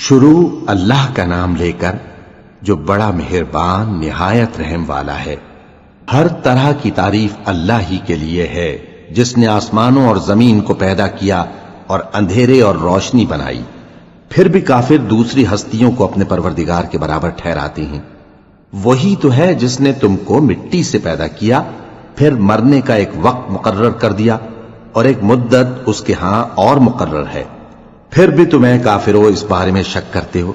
شروع اللہ کا نام لے کر جو بڑا مہربان نہایت رحم والا ہے۔ ہر طرح کی تعریف اللہ ہی کے لیے ہے جس نے آسمانوں اور زمین کو پیدا کیا اور اندھیرے اور روشنی بنائی۔ پھر بھی کافر دوسری ہستیوں کو اپنے پروردگار کے برابر ٹھہراتے ہیں۔ وہی تو ہے جس نے تم کو مٹی سے پیدا کیا، پھر مرنے کا ایک وقت مقرر کر دیا اور ایک مدت اس کے ہاں اور مقرر ہے، پھر بھی تمہیں کافروں اس بارے میں شک کرتے ہو۔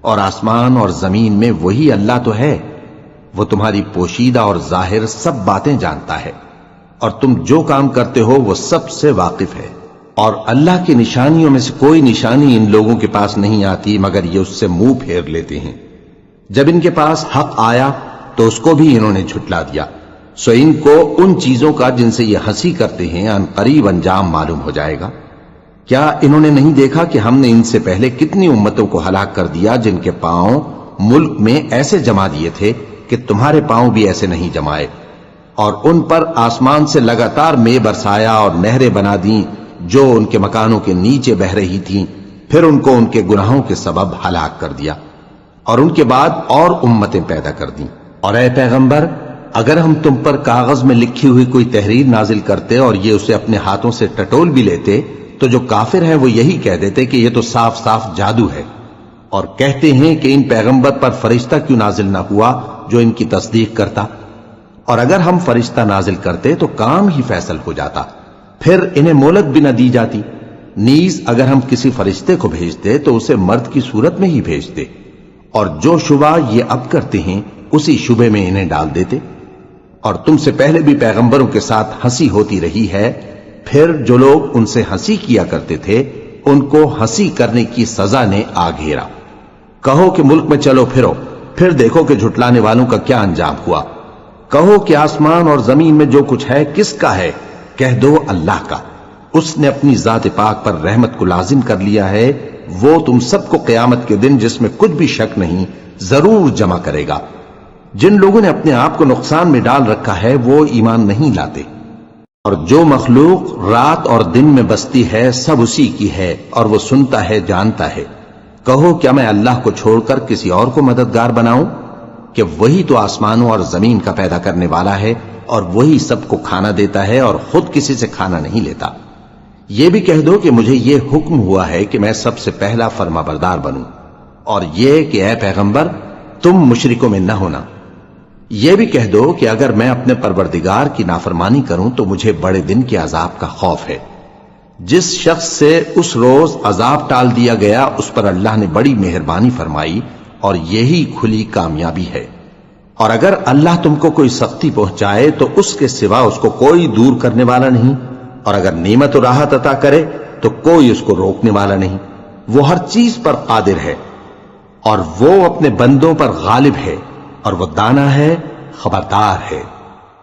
اور آسمان اور زمین میں وہی اللہ تو ہے، وہ تمہاری پوشیدہ اور ظاہر سب باتیں جانتا ہے، اور تم جو کام کرتے ہو وہ سب سے واقف ہے۔ اور اللہ کی نشانیوں میں سے کوئی نشانی ان لوگوں کے پاس نہیں آتی مگر یہ اس سے منہ پھیر لیتے ہیں۔ جب ان کے پاس حق آیا تو اس کو بھی انہوں نے جھٹلا دیا، سو ان کو ان چیزوں کا جن سے یہ ہنسی کرتے ہیں ان قریب انجام معلوم ہو جائے گا۔ کیا انہوں نے نہیں دیکھا کہ ہم نے ان سے پہلے کتنی امتوں کو ہلاک کر دیا جن کے پاؤں ملک میں ایسے جما دیے تھے کہ تمہارے پاؤں بھی ایسے نہیں جمائے، اور ان پر آسمان سے لگاتار مے برسایا اور نہریں بنا دیں جو ان کے مکانوں کے نیچے بہ رہی تھیں، پھر ان کو ان کے گناہوں کے سبب ہلاک کر دیا، اور ان کے بعد اور امتیں پیدا کر دیں۔ اور اے پیغمبر، اگر ہم تم پر کاغذ میں لکھی ہوئی کوئی تحریر نازل کرتے اور یہ اسے اپنے ہاتھوں سے ٹٹول بھی لیتے تو جو کافر ہیں وہ یہی کہہ دیتے کہ یہ تو صاف صاف جادو ہے، اور کہتے ہیں کہ ان پیغمبر پر فرشتہ کیوں نازل نہ ہوا جو ان کی تصدیق کرتا، اور اگر ہم فرشتہ نازل کرتے تو کام ہی فیصل ہو جاتا، پھر انہیں مہلت بھی نہ دی جاتی۔ نیز اگر ہم کسی فرشتے کو بھیجتے تو اسے مرد کی صورت میں ہی بھیجتے، اور جو شبہ یہ اب کرتے ہیں اسی شبے میں انہیں ڈال دیتے۔ اور تم سے پہلے بھی پیغمبروں کے ساتھ ہنسی ہوتی رہی ہے، پھر جو لوگ ان سے ہنسی کیا کرتے تھے ان کو ہنسی کرنے کی سزا نے آ گھیرا۔ کہو کہ ملک میں چلو پھرو، پھر دیکھو کہ جھٹلانے والوں کا کیا انجام ہوا۔ کہو کہ آسمان اور زمین میں جو کچھ ہے کس کا ہے؟ کہہ دو اللہ کا۔ اس نے اپنی ذات پاک پر رحمت کو لازم کر لیا ہے، وہ تم سب کو قیامت کے دن جس میں کچھ بھی شک نہیں ضرور جمع کرے گا۔ جن لوگوں نے اپنے آپ کو نقصان میں ڈال رکھا ہے وہ ایمان نہیں لاتے، اور جو مخلوق رات اور دن میں بستی ہے سب اسی کی ہے، اور وہ سنتا ہے جانتا ہے۔ کہو کیا میں اللہ کو چھوڑ کر کسی اور کو مددگار بناؤں کہ وہی تو آسمانوں اور زمین کا پیدا کرنے والا ہے، اور وہی سب کو کھانا دیتا ہے اور خود کسی سے کھانا نہیں لیتا۔ یہ بھی کہہ دو کہ مجھے یہ حکم ہوا ہے کہ میں سب سے پہلا فرما بردار بنوں، اور یہ کہ اے پیغمبر تم مشرکوں میں نہ ہونا۔ یہ بھی کہہ دو کہ اگر میں اپنے پروردگار کی نافرمانی کروں تو مجھے بڑے دن کے عذاب کا خوف ہے۔ جس شخص سے اس روز عذاب ٹال دیا گیا اس پر اللہ نے بڑی مہربانی فرمائی، اور یہی کھلی کامیابی ہے۔ اور اگر اللہ تم کو کوئی سختی پہنچائے تو اس کے سوا اس کو کوئی دور کرنے والا نہیں، اور اگر نعمت و راحت عطا کرے تو کوئی اس کو روکنے والا نہیں۔ وہ ہر چیز پر قادر ہے، اور وہ اپنے بندوں پر غالب ہے، اور وہ دانا ہے، خبردار ہے۔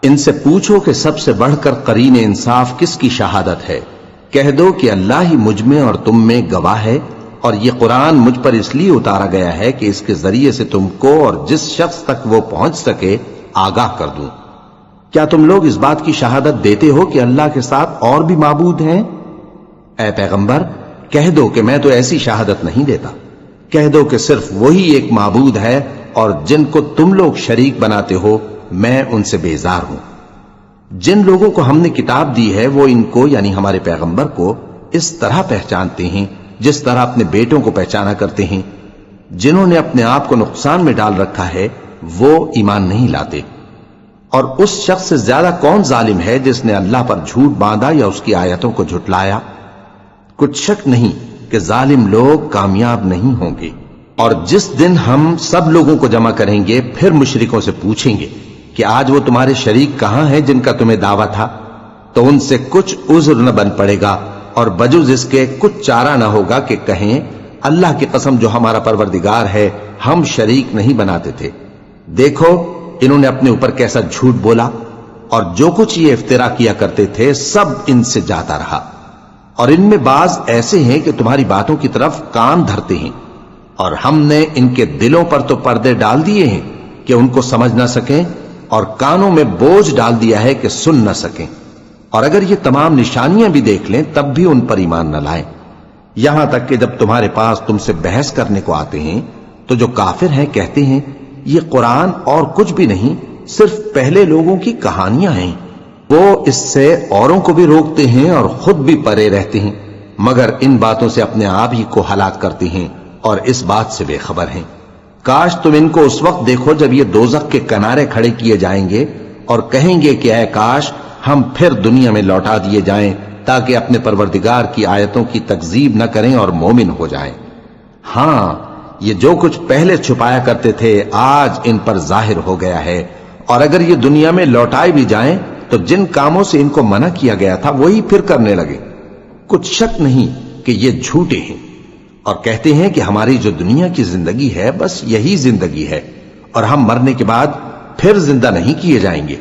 ان سے پوچھو کہ سب سے بڑھ کر قرین انصاف کس کی شہادت ہے؟ کہہ دو کہ اللہ ہی مجھ میں اور تم میں گواہ ہے، اور یہ قرآن مجھ پر اس لیے اتارا گیا ہے کہ اس کے ذریعے سے تم کو اور جس شخص تک وہ پہنچ سکے آگاہ کر دوں۔ کیا تم لوگ اس بات کی شہادت دیتے ہو کہ اللہ کے ساتھ اور بھی معبود ہیں؟ اے پیغمبر کہہ دو کہ میں تو ایسی شہادت نہیں دیتا۔ کہہ دو کہ صرف وہی ایک معبود ہے، اور جن کو تم لوگ شریک بناتے ہو میں ان سے بیزار ہوں۔ جن لوگوں کو ہم نے کتاب دی ہے وہ ان کو یعنی ہمارے پیغمبر کو اس طرح پہچانتے ہیں جس طرح اپنے بیٹوں کو پہچانا کرتے ہیں۔ جنہوں نے اپنے آپ کو نقصان میں ڈال رکھا ہے وہ ایمان نہیں لاتے۔ اور اس شخص سے زیادہ کون ظالم ہے جس نے اللہ پر جھوٹ باندھا یا اس کی آیتوں کو جھٹلایا؟ کچھ شک نہیں کہ ظالم لوگ کامیاب نہیں ہوں گے۔ اور جس دن ہم سب لوگوں کو جمع کریں گے پھر مشرکوں سے پوچھیں گے کہ آج وہ تمہارے شریک کہاں ہیں جن کا تمہیں دعویٰ تھا، تو ان سے کچھ عذر نہ بن پڑے گا، اور بجز اس کے کچھ چارہ نہ ہوگا کہ کہیں اللہ کی قسم جو ہمارا پروردگار ہے ہم شریک نہیں بناتے تھے۔ دیکھو انہوں نے اپنے اوپر کیسا جھوٹ بولا، اور جو کچھ یہ افترا کیا کرتے تھے سب ان سے جاتا رہا۔ اور ان میں بعض ایسے ہیں کہ تمہاری باتوں کی طرف کان دھرتے ہیں، اور ہم نے ان کے دلوں پر تو پردے ڈال دیے ہیں کہ ان کو سمجھ نہ سکیں، اور کانوں میں بوجھ ڈال دیا ہے کہ سن نہ سکیں، اور اگر یہ تمام نشانیاں بھی دیکھ لیں تب بھی ان پر ایمان نہ لائیں۔ یہاں تک کہ جب تمہارے پاس تم سے بحث کرنے کو آتے ہیں تو جو کافر ہیں کہتے ہیں یہ قرآن اور کچھ بھی نہیں، صرف پہلے لوگوں کی کہانیاں ہیں۔ وہ اس سے اوروں کو بھی روکتے ہیں اور خود بھی پرے رہتے ہیں، مگر ان باتوں سے اپنے آپ ہی کو ہلاک کرتے ہیں اور اس بات سے بے خبر ہیں۔ کاش تم ان کو اس وقت دیکھو جب یہ دوزخ کے کنارے کھڑے کیے جائیں گے اور کہیں گے کہ اے کاش ہم پھر دنیا میں لوٹا دیے جائیں تاکہ اپنے پروردگار کی آیتوں کی تکذیب نہ کریں اور مومن ہو جائیں۔ ہاں، یہ جو کچھ پہلے چھپایا کرتے تھے آج ان پر ظاہر ہو گیا ہے، اور اگر یہ دنیا میں لوٹائے بھی جائیں تو جن کاموں سے ان کو منع کیا گیا تھا وہی پھر کرنے لگے۔ کچھ شک نہیں کہ یہ جھوٹے ہیں اور کہتے ہیں کہ ہماری جو دنیا کی زندگی ہے بس یہی زندگی ہے اور ہم مرنے کے بعد پھر زندہ نہیں کیے جائیں گے۔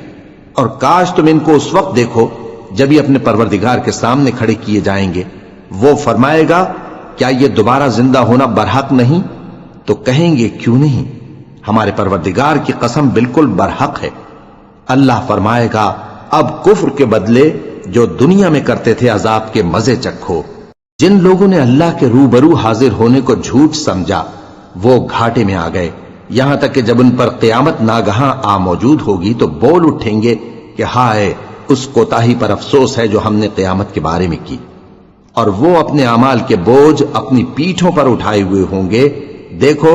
اور کاش تم ان کو اس وقت دیکھو جب یہ اپنے پروردگار کے سامنے کھڑے کیے جائیں گے، وہ فرمائے گا کیا یہ دوبارہ زندہ ہونا برحق نہیں؟ تو کہیں گے کیوں نہیں، ہمارے پروردگار کی قسم بالکل برحق ہے۔ اللہ فرمائے گا اب کفر کے بدلے جو دنیا میں کرتے تھے عذاب کے مزے چکھو۔ جن لوگوں نے اللہ کے روبرو حاضر ہونے کو جھوٹ سمجھا وہ گھاٹے میں آ گئے، یہاں تک کہ جب ان پر قیامت ناگہاں آ موجود ہوگی تو بول اٹھیں گے کہ ہائے اس کوتاہی پر افسوس ہے جو ہم نے قیامت کے بارے میں کی، اور وہ اپنے اعمال کے بوجھ اپنی پیٹھوں پر اٹھائے ہوئے ہوں گے۔ دیکھو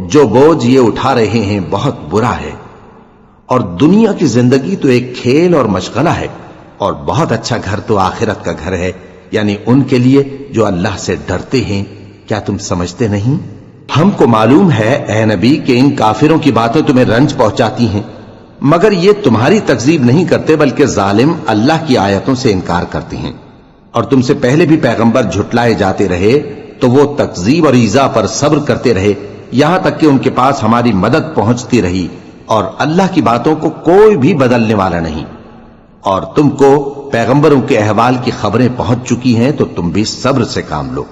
جو بوجھ یہ اٹھا رہے ہیں بہت برا ہے، اور دنیا کی زندگی تو ایک کھیل اور مشغلہ ہے، اور بہت اچھا گھر تو آخرت کا گھر ہے، یعنی ان کے لیے جو اللہ سے ڈرتے ہیں۔ کیا تم سمجھتے نہیں؟ ہم کو معلوم ہے اے نبی کہ ان کافروں کی باتیں تمہیں رنج پہنچاتی ہیں، مگر یہ تمہاری تکذیب نہیں کرتے بلکہ ظالم اللہ کی آیتوں سے انکار کرتے ہیں، اور تم سے پہلے بھی پیغمبر جھٹلائے جاتے رہے تو وہ تکذیب اور ایذا پر صبر کرتے رہے یہاں تک کہ ان کے پاس ہماری مدد پہنچتی رہی، اور اللہ کی باتوں کو کوئی بھی بدلنے والا نہیں۔ اور تم کو پیغمبروں کے احوال کی خبریں پہنچ چکی ہیں تو تم بھی صبر سے کام لو،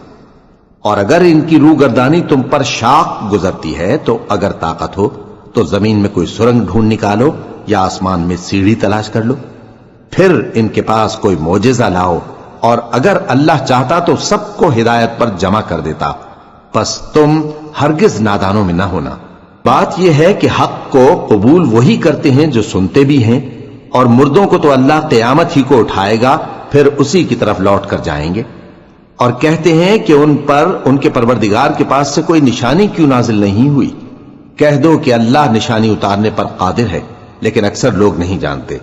اور اگر ان کی روگردانی تم پر شاق گزرتی ہے تو اگر طاقت ہو تو زمین میں کوئی سرنگ ڈھونڈ نکالو یا آسمان میں سیڑھی تلاش کر لو، پھر ان کے پاس کوئی معجزہ لاؤ، اور اگر اللہ چاہتا تو سب کو ہدایت پر جمع کر دیتا، پس تم ہرگز نادانوں میں نہ ہونا۔ بات یہ ہے کہ حق کو قبول وہی کرتے ہیں جو سنتے بھی ہیں، اور مردوں کو تو اللہ قیامت ہی کو اٹھائے گا پھر اسی کی طرف لوٹ کر جائیں گے، اور کہتے ہیں کہ ان پر ان کے پروردگار کے پاس سے کوئی نشانی کیوں نازل نہیں ہوئی۔ کہہ دو کہ اللہ نشانی اتارنے پر قادر ہے، لیکن اکثر لوگ نہیں جانتے۔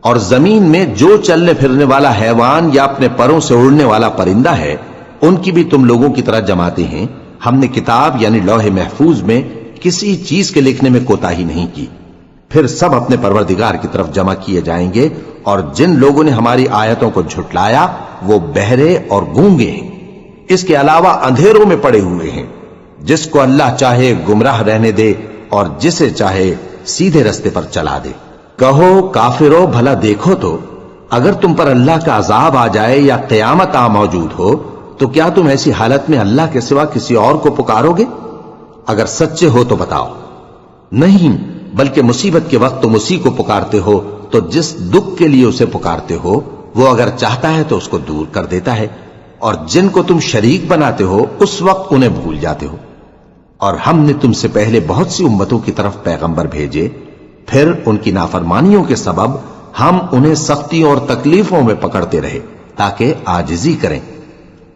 اور زمین میں جو چلنے پھرنے والا حیوان یا اپنے پروں سے اڑنے والا پرندہ ہے ان کی بھی تم لوگوں کی طرح جماتے ہیں۔ ہم نے کتاب یعنی لوح محفوظ میں کسی چیز کے لکھنے میں کوتاہی نہیں کی، پھر سب اپنے پروردگار کی طرف جمع کیے جائیں گے، اور جن لوگوں نے ہماری آیتوں کو جھٹلایا وہ بہرے اور گونگے ہیں، اس کے علاوہ اندھیروں میں پڑے ہوئے ہیں۔ جس کو اللہ چاہے گمراہ رہنے دے اور جسے چاہے سیدھے رستے پر چلا دے۔ کہو کافرو بھلا دیکھو تو اگر تم پر اللہ کا عذاب آ جائے یا قیامت آ موجود ہو تو کیا تم ایسی حالت میں اللہ کے سوا کسی اور کو پکارو گے؟ اگر سچے ہو تو بتاؤ۔ نہیں، بلکہ مصیبت کے وقت تم اسی کو پکارتے ہو، تو جس دکھ کے لیے اسے پکارتے ہو وہ اگر چاہتا ہے تو اس کو دور کر دیتا ہے، اور جن کو تم شریک بناتے ہو اس وقت انہیں بھول جاتے ہو۔ اور ہم نے تم سے پہلے بہت سی امتوں کی طرف پیغمبر بھیجے، پھر ان کی نافرمانیوں کے سبب ہم انہیں سختیوں اور تکلیفوں میں پکڑتے رہے تاکہ عاجزی کریں،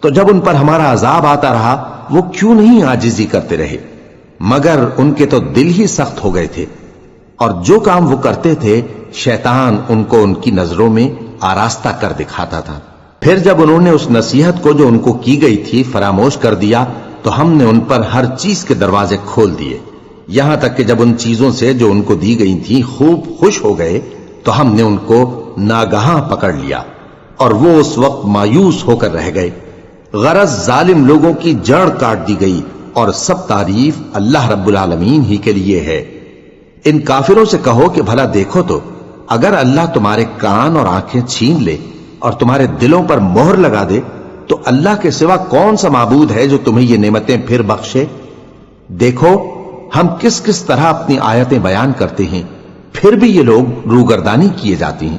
تو جب ان پر ہمارا عذاب آتا رہا وہ کیوں نہیں عاجزی کرتے رہے، مگر ان کے تو دل ہی سخت ہو گئے تھے، اور جو کام وہ کرتے تھے شیطان ان کو ان کی نظروں میں آراستہ کر دکھاتا تھا۔ پھر جب انہوں نے اس نصیحت کو جو ان کو کی گئی تھی فراموش کر دیا تو ہم نے ان پر ہر چیز کے دروازے کھول دیے، یہاں تک کہ جب ان چیزوں سے جو ان کو دی گئی تھی خوب خوش ہو گئے تو ہم نے ان کو ناگہاں پکڑ لیا، اور وہ اس وقت مایوس ہو کر رہ گئے۔ غرض ظالم لوگوں کی جڑ کاٹ دی گئی، اور سب تعریف اللہ رب العالمین ہی کے لیے ہے۔ ان کافروں سے کہو کہ بھلا دیکھو تو اگر اللہ تمہارے کان اور آنکھیں چھین لے اور تمہارے دلوں پر مہر لگا دے تو اللہ کے سوا کون سا معبود ہے جو تمہیں یہ نعمتیں پھر بخشے؟ دیکھو ہم کس کس طرح اپنی آیتیں بیان کرتے ہیں، پھر بھی یہ لوگ روگردانی کیے جاتے ہیں۔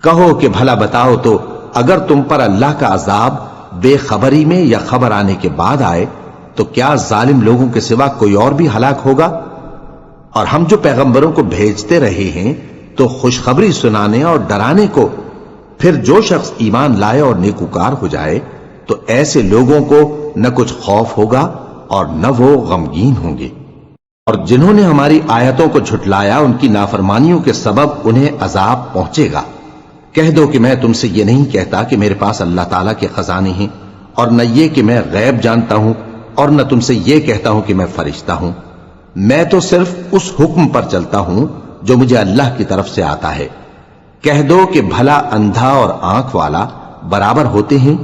کہو کہ بھلا بتاؤ تو اگر تم پر اللہ کا عذاب بے خبری میں یا خبر آنے کے بعد آئے تو کیا ظالم لوگوں کے سوا کوئی اور بھی ہلاک ہوگا؟ اور ہم جو پیغمبروں کو بھیجتے رہے ہیں تو خوشخبری سنانے اور ڈرانے کو، پھر جو شخص ایمان لائے اور نیکوکار ہو جائے تو ایسے لوگوں کو نہ کچھ خوف ہوگا اور نہ وہ غمگین ہوں گے۔ اور جنہوں نے ہماری آیتوں کو جھٹلایا ان کی نافرمانیوں کے سبب انہیں عذاب پہنچے گا۔ کہہ دو کہ میں تم سے یہ نہیں کہتا کہ میرے پاس اللہ تعالیٰ کے خزانے ہیں، اور نہ یہ کہ میں غیب جانتا ہوں، اور نہ تم سے یہ کہتا ہوں کہ میں فرشتہ ہوں۔ میں تو صرف اس حکم پر چلتا ہوں جو مجھے اللہ کی طرف سے آتا ہے۔ کہہ دو کہ بھلا اندھا اور آنکھ والا برابر ہوتے ہیں؟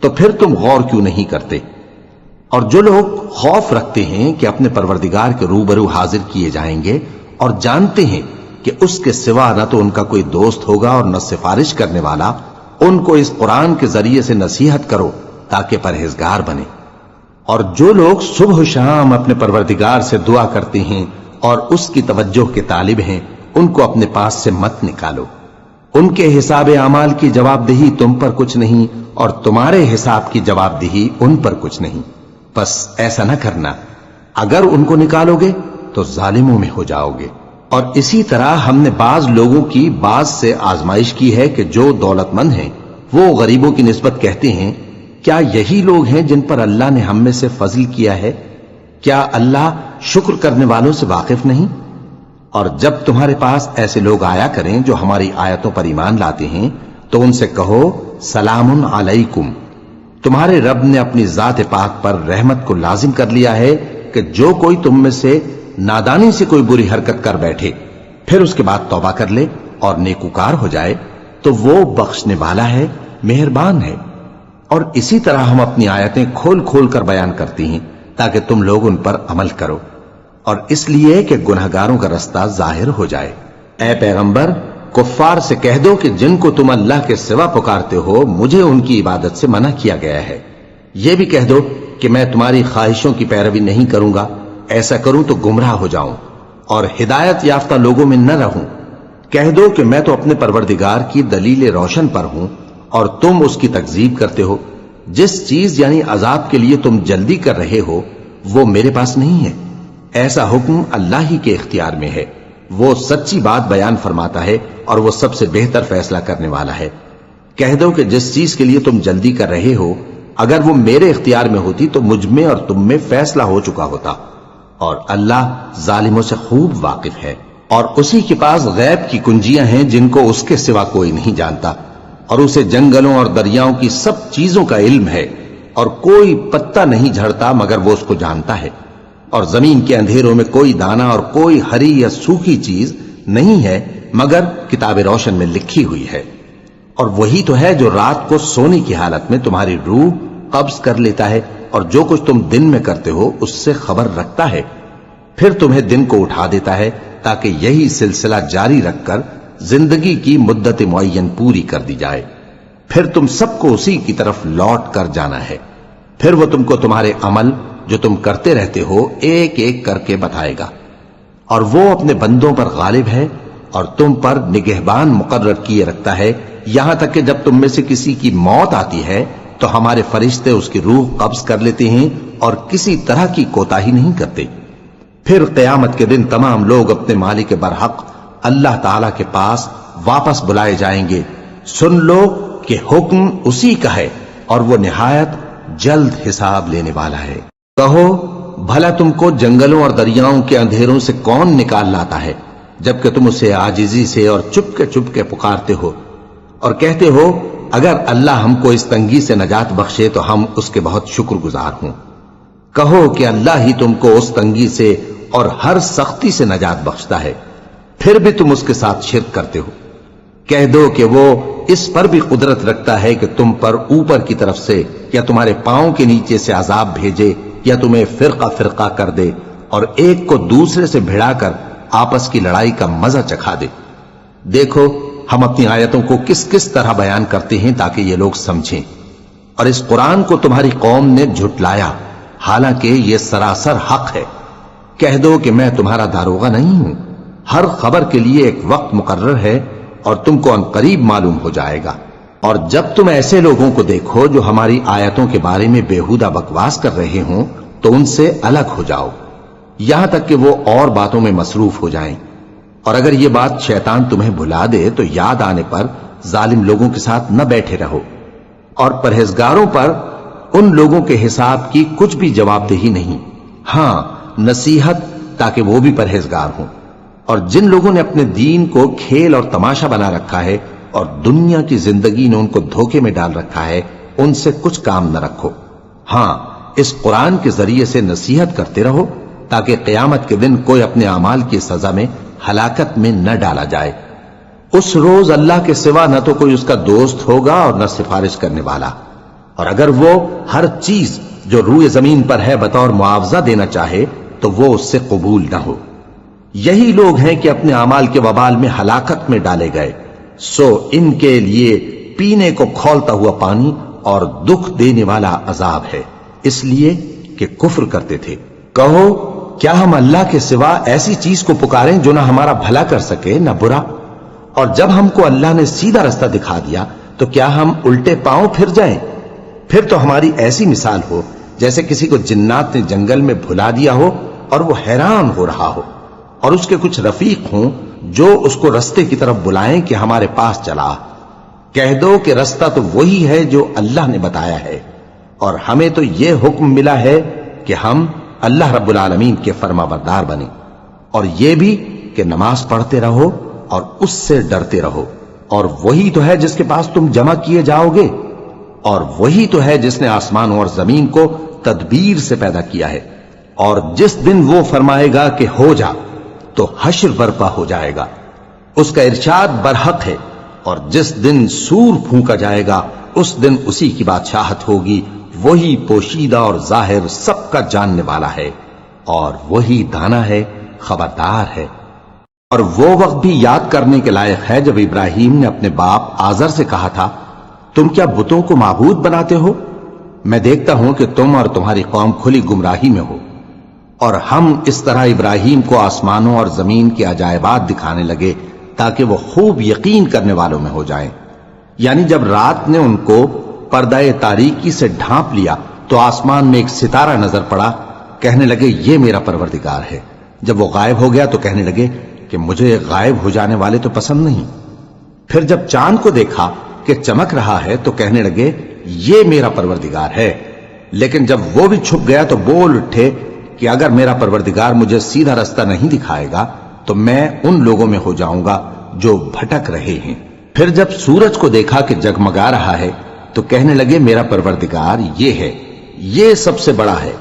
تو پھر تم غور کیوں نہیں کرتے؟ اور جو لوگ خوف رکھتے ہیں کہ اپنے پروردگار کے روبرو حاضر کیے جائیں گے اور جانتے ہیں کہ اس کے سوا نہ تو ان کا کوئی دوست ہوگا اور نہ سفارش کرنے والا، ان کو اس قرآن کے ذریعے سے نصیحت کرو تاکہ پرہیزگار بنے۔ اور جو لوگ صبح و شام اپنے پروردگار سے دعا کرتے ہیں اور اس کی توجہ کے طالب ہیں، ان کو اپنے پاس سے مت نکالو۔ ان کے حساب اعمال کی جواب دہی تم پر کچھ نہیں، اور تمہارے حساب کی جواب دہی ان پر کچھ نہیں۔ بس ایسا نہ کرنا، اگر ان کو نکالو گے تو ظالموں میں ہو جاؤ گے۔ اور اسی طرح ہم نے بعض لوگوں کی بعض سے آزمائش کی ہے کہ جو دولت مند ہیں وہ غریبوں کی نسبت کہتے ہیں کیا یہی لوگ ہیں جن پر اللہ نے ہم میں سے فضل کیا ہے؟ کیا اللہ شکر کرنے والوں سے واقف نہیں؟ اور جب تمہارے پاس ایسے لوگ آیا کریں جو ہماری آیتوں پر ایمان لاتے ہیں تو ان سے کہو سلام علیکم، تمہارے رب نے اپنی ذات پاک پر رحمت کو لازم کر لیا ہے کہ جو کوئی تم میں سے نادانی سے کوئی بری حرکت کر بیٹھے پھر اس کے بعد توبہ کر لے اور نیکوکار ہو جائے تو وہ بخشنے والا ہے، مہربان ہے۔ اور اسی طرح ہم اپنی آیتیں کھول کھول کر بیان کرتی ہیں تاکہ تم لوگ ان پر عمل کرو، اور اس لیے کہ گناہگاروں کا رستہ ظاہر ہو جائے۔ اے پیغمبر، کفار سے کہہ دو کہ جن کو تم اللہ کے سوا پکارتے ہو مجھے ان کی عبادت سے منع کیا گیا ہے۔ یہ بھی کہہ دو کہ میں تمہاری خواہشوں کی پیروی نہیں کروں گا، ایسا کروں تو گمراہ ہو جاؤں اور ہدایت یافتہ لوگوں میں نہ رہوں۔ کہہ دو کہ میں تو اپنے پروردگار کی دلیل روشن پر ہوں اور تم اس کی تکذیب کرتے ہو۔ جس چیز یعنی عذاب کے لیے تم جلدی کر رہے ہو وہ میرے پاس نہیں ہے، ایسا حکم اللہ ہی کے اختیار میں ہے۔ وہ سچی بات بیان فرماتا ہے اور وہ سب سے بہتر فیصلہ کرنے والا ہے۔ کہہ دو کہ جس چیز کے لیے تم جلدی کر رہے ہو اگر وہ میرے اختیار میں ہوتی تو مجھ میں اور تم میں فیصلہ ہو چکا ہوتا، اور اللہ ظالموں سے خوب واقف ہے۔ اور اسی کے پاس غیب کی کنجیاں ہیں جن کو اس کے سوا کوئی نہیں جانتا، اور اسے جنگلوں اور دریاؤں کی سب چیزوں کا علم ہے، اور کوئی پتا نہیں جھڑتا مگر وہ اس کو جانتا ہے، اور زمین کے اندھیروں میں کوئی دانہ اور کوئی ہری یا سوکھی چیز نہیں ہے مگر کتاب روشن میں لکھی ہوئی ہے۔ اور وہی تو ہے جو رات کو سونے کی حالت میں تمہاری روح قبض کر لیتا ہے، اور جو کچھ تم دن میں کرتے ہو اس سے خبر رکھتا ہے، پھر تمہیں دن کو اٹھا دیتا ہے تاکہ یہی سلسلہ جاری رکھ کر زندگی کی مدت معین پوری کر دی جائے۔ پھر تم سب کو اسی کی طرف لوٹ کر جانا ہے، پھر وہ تم کو تمہارے عمل جو تم کرتے رہتے ہو ایک ایک کر کے بتائے گا، اور وہ اپنے بندوں پر غالب ہے اور تم پر نگہبان مقرر کیے رکھتا ہے، یہاں تک کہ جب تم میں سے کسی کی موت آتی ہے تو ہمارے فرشتے اس کی روح قبض کر لیتے ہیں اور کسی طرح کی کوتاہی نہیں کرتے۔ پھر قیامت کے دن تمام لوگ اپنے مالک برحق اللہ تعالی کے پاس واپس بلائے جائیں گے۔ سن لو کہ حکم اسی کا ہے اور وہ نہایت جلد حساب لینے والا ہے۔ کہو بھلا تم کو جنگلوں اور دریاؤں کے اندھیروں سے کون نکال لاتا ہے جبکہ تم اسے عاجزی سے اور چپ کے پکارتے ہو اور کہتے ہو اگر اللہ ہم کو اس تنگی سے نجات بخشے تو ہم اس کے بہت شکر گزار ہوں۔ کہو کہ اللہ ہی تم کو اس تنگی سے اور ہر سختی سے نجات بخشتا ہے، پھر بھی تم اس کے ساتھ شرک کرتے ہو۔ کہہ دو کہ وہ اس پر بھی قدرت رکھتا ہے کہ تم پر اوپر کی طرف سے یا تمہارے پاؤں کے نیچے سے عذاب بھیجے یا تمہیں فرقہ فرقہ کر دے اور ایک کو دوسرے سے بھڑا کر آپس کی لڑائی کا مزہ چکھا دے۔ دیکھو ہم اپنی آیتوں کو کس کس طرح بیان کرتے ہیں تاکہ یہ لوگ سمجھیں، اور اس قرآن کو تمہاری قوم نے جھٹلایا حالانکہ یہ سراسر حق ہے۔ کہہ دو کہ میں تمہارا داروغہ نہیں ہوں، ہر خبر کے لیے ایک وقت مقرر ہے اور تم کو عنقریب معلوم ہو جائے گا۔ اور جب تم ایسے لوگوں کو دیکھو جو ہماری آیتوں کے بارے میں بےہودہ بکواس کر رہے ہوں تو ان سے الگ ہو جاؤ، یہاں تک کہ وہ اور باتوں میں مصروف ہو جائیں۔ اور اگر یہ بات شیطان تمہیں بھلا دے تو یاد آنے پر ظالم لوگوں کے ساتھ نہ بیٹھے رہو، اور پرہیزگاروں پر ان لوگوں کے حساب کی کچھ بھی جواب دہی نہیں، ہاں نصیحت تاکہ وہ بھی پرہیزگار ہوں۔ اور جن لوگوں نے اپنے دین کو کھیل اور تماشا بنا رکھا ہے اور دنیا کی زندگی نے ان کو دھوکے میں ڈال رکھا ہے، ان سے کچھ کام نہ رکھو، ہاں اس قرآن کے ذریعے سے نصیحت کرتے رہو تاکہ قیامت کے دن کوئی اپنے اعمال کی سزا میں ہلاکت میں نہ ڈالا جائے۔ اس روز اللہ کے سوا نہ تو کوئی اس کا دوست ہوگا اور نہ سفارش کرنے والا، اور اگر وہ ہر چیز جو روئے زمین پر ہے بطور معاوضہ دینا چاہے تو وہ اس سے قبول نہ ہو۔ یہی لوگ ہیں کہ اپنے اعمال کے وبال میں ہلاکت میں ڈالے گئے، سو ان کے لیے پینے کو کھولتا ہوا پانی اور دکھ دینے والا عذاب ہے، اس لیے کہ کفر کرتے تھے۔ کہو کیا ہم اللہ کے سوا ایسی چیز کو پکاریں جو نہ ہمارا بھلا کر سکے نہ برا؟ اور جب ہم کو اللہ نے سیدھا رستہ دکھا دیا تو کیا ہم الٹے پاؤں پھر جائیں؟ پھر تو ہماری ایسی مثال ہو جیسے کسی کو جنات نے جنگل میں بھلا دیا ہو اور وہ حیران ہو رہا ہو، اور اس کے کچھ رفیق ہوں جو اس کو رستے کی طرف بلائیں کہ ہمارے پاس چلا۔ کہہ دو کہ رستہ تو وہی ہے جو اللہ نے بتایا ہے، اور ہمیں تو یہ حکم ملا ہے کہ ہم اللہ رب العالمین کے فرما بردار بنیں، اور یہ بھی کہ نماز پڑھتے رہو اور اس سے ڈرتے رہو، اور وہی تو ہے جس کے پاس تم جمع کیے جاؤ گے، اور وہی تو ہے جس نے آسمان اور زمین کو تدبیر سے پیدا کیا ہے، اور جس دن وہ فرمائے گا کہ ہو جا تو حشر برپا ہو جائے گا، اس کا ارشاد برحق ہے، اور جس دن سور پھونکا جائے گا اس دن اسی کی بادشاہت ہوگی، وہی پوشیدہ اور ظاہر سب کا جاننے والا ہے، اور وہی دانا ہے، خبردار ہے۔ اور وہ وقت بھی یاد کرنے کے لائق ہے جب ابراہیم نے اپنے باپ آزر سے کہا تھا، تم کیا بتوں کو معبود بناتے ہو؟ میں دیکھتا ہوں کہ تم اور تمہاری قوم کھلی گمراہی میں ہو۔ اور ہم اس طرح ابراہیم کو آسمانوں اور زمین کے عجائبات دکھانے لگے تاکہ وہ خوب یقین کرنے والوں میں ہو جائیں۔ یعنی جب رات نے ان کو پردہ تاریکی سے ڈھانپ لیا تو آسمان میں ایک ستارہ نظر پڑا، کہنے لگے یہ میرا پروردگار ہے۔ جب وہ غائب ہو گیا تو کہنے لگے کہ مجھے غائب ہو جانے والے تو پسند نہیں۔ پھر جب چاند کو دیکھا کہ چمک رہا ہے تو کہنے لگے یہ میرا پروردگار ہے۔ لیکن جب وہ بھی چھپ گیا تو بول اٹھے کہ اگر میرا پروردگار مجھے سیدھا رستہ نہیں دکھائے گا تو میں ان لوگوں میں ہو جاؤں گا جو بھٹک رہے ہیں۔ پھر جب سورج کو دیکھا کہ جگمگا رہا ہے تو کہنے لگے میرا پروردگار یہ ہے، یہ سب سے بڑا ہے۔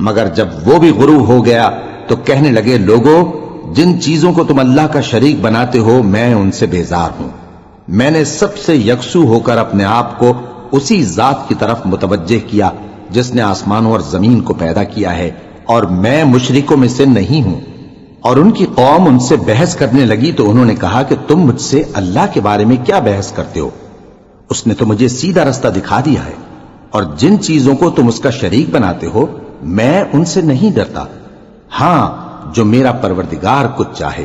مگر جب وہ بھی غروب ہو گیا تو کہنے لگے لوگو، جن چیزوں کو تم اللہ کا شریک بناتے ہو میں ان سے بیزار ہوں۔ میں نے سب سے یکسو ہو کر اپنے آپ کو اسی ذات کی طرف متوجہ کیا جس نے آسمانوں اور زمین کو پیدا کیا ہے، اور میں مشرکوں میں سے نہیں ہوں۔ اور ان کی قوم ان سے بحث کرنے لگی تو انہوں نے کہا کہ تم مجھ سے اللہ کے بارے میں کیا بحث کرتے ہو؟ اس نے تو مجھے سیدھا رستہ دکھا دیا ہے، اور جن چیزوں کو تم اس کا شریک بناتے ہو میں ان سے نہیں ڈرتا، ہاں جو میرا پروردگار کچھ چاہے۔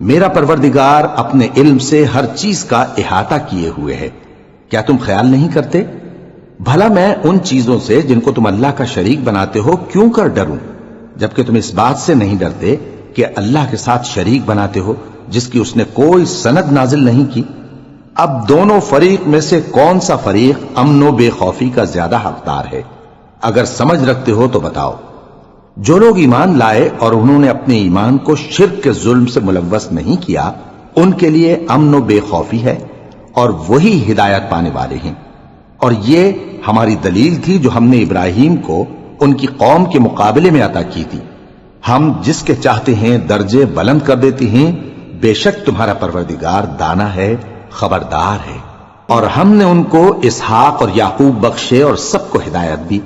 میرا پروردگار اپنے علم سے ہر چیز کا احاطہ کیے ہوئے ہے۔ کیا تم خیال نہیں کرتے؟ بھلا میں ان چیزوں سے جن کو تم اللہ کا شریک بناتے ہو کیوں کر ڈروں، جبکہ تم اس بات سے نہیں ڈرتے کہ اللہ کے ساتھ شریک بناتے ہو جس کی اس نے کوئی سند نازل نہیں کی۔ اب دونوں فریق میں سے کون سا فریق امن و بے خوفی کا زیادہ حقدار ہے؟ اگر سمجھ رکھتے ہو تو بتاؤ۔ جو لوگ ایمان لائے اور انہوں نے اپنے ایمان کو شرک کے ظلم سے ملوث نہیں کیا، ان کے لیے امن و بے خوفی ہے، اور وہی ہدایت پانے والے ہیں۔ اور یہ ہماری دلیل تھی جو ہم نے ابراہیم کو ان کی قوم کے مقابلے میں عطا کی تھی۔ ہم جس کے چاہتے ہیں درجے بلند کر دیتے ہیں، بے شک تمہارا پروردگار دانا ہے، خبردار ہے۔ اور ہم نے ان کو اسحاق اور یعقوب بخشے اور سب کو ہدایت دی،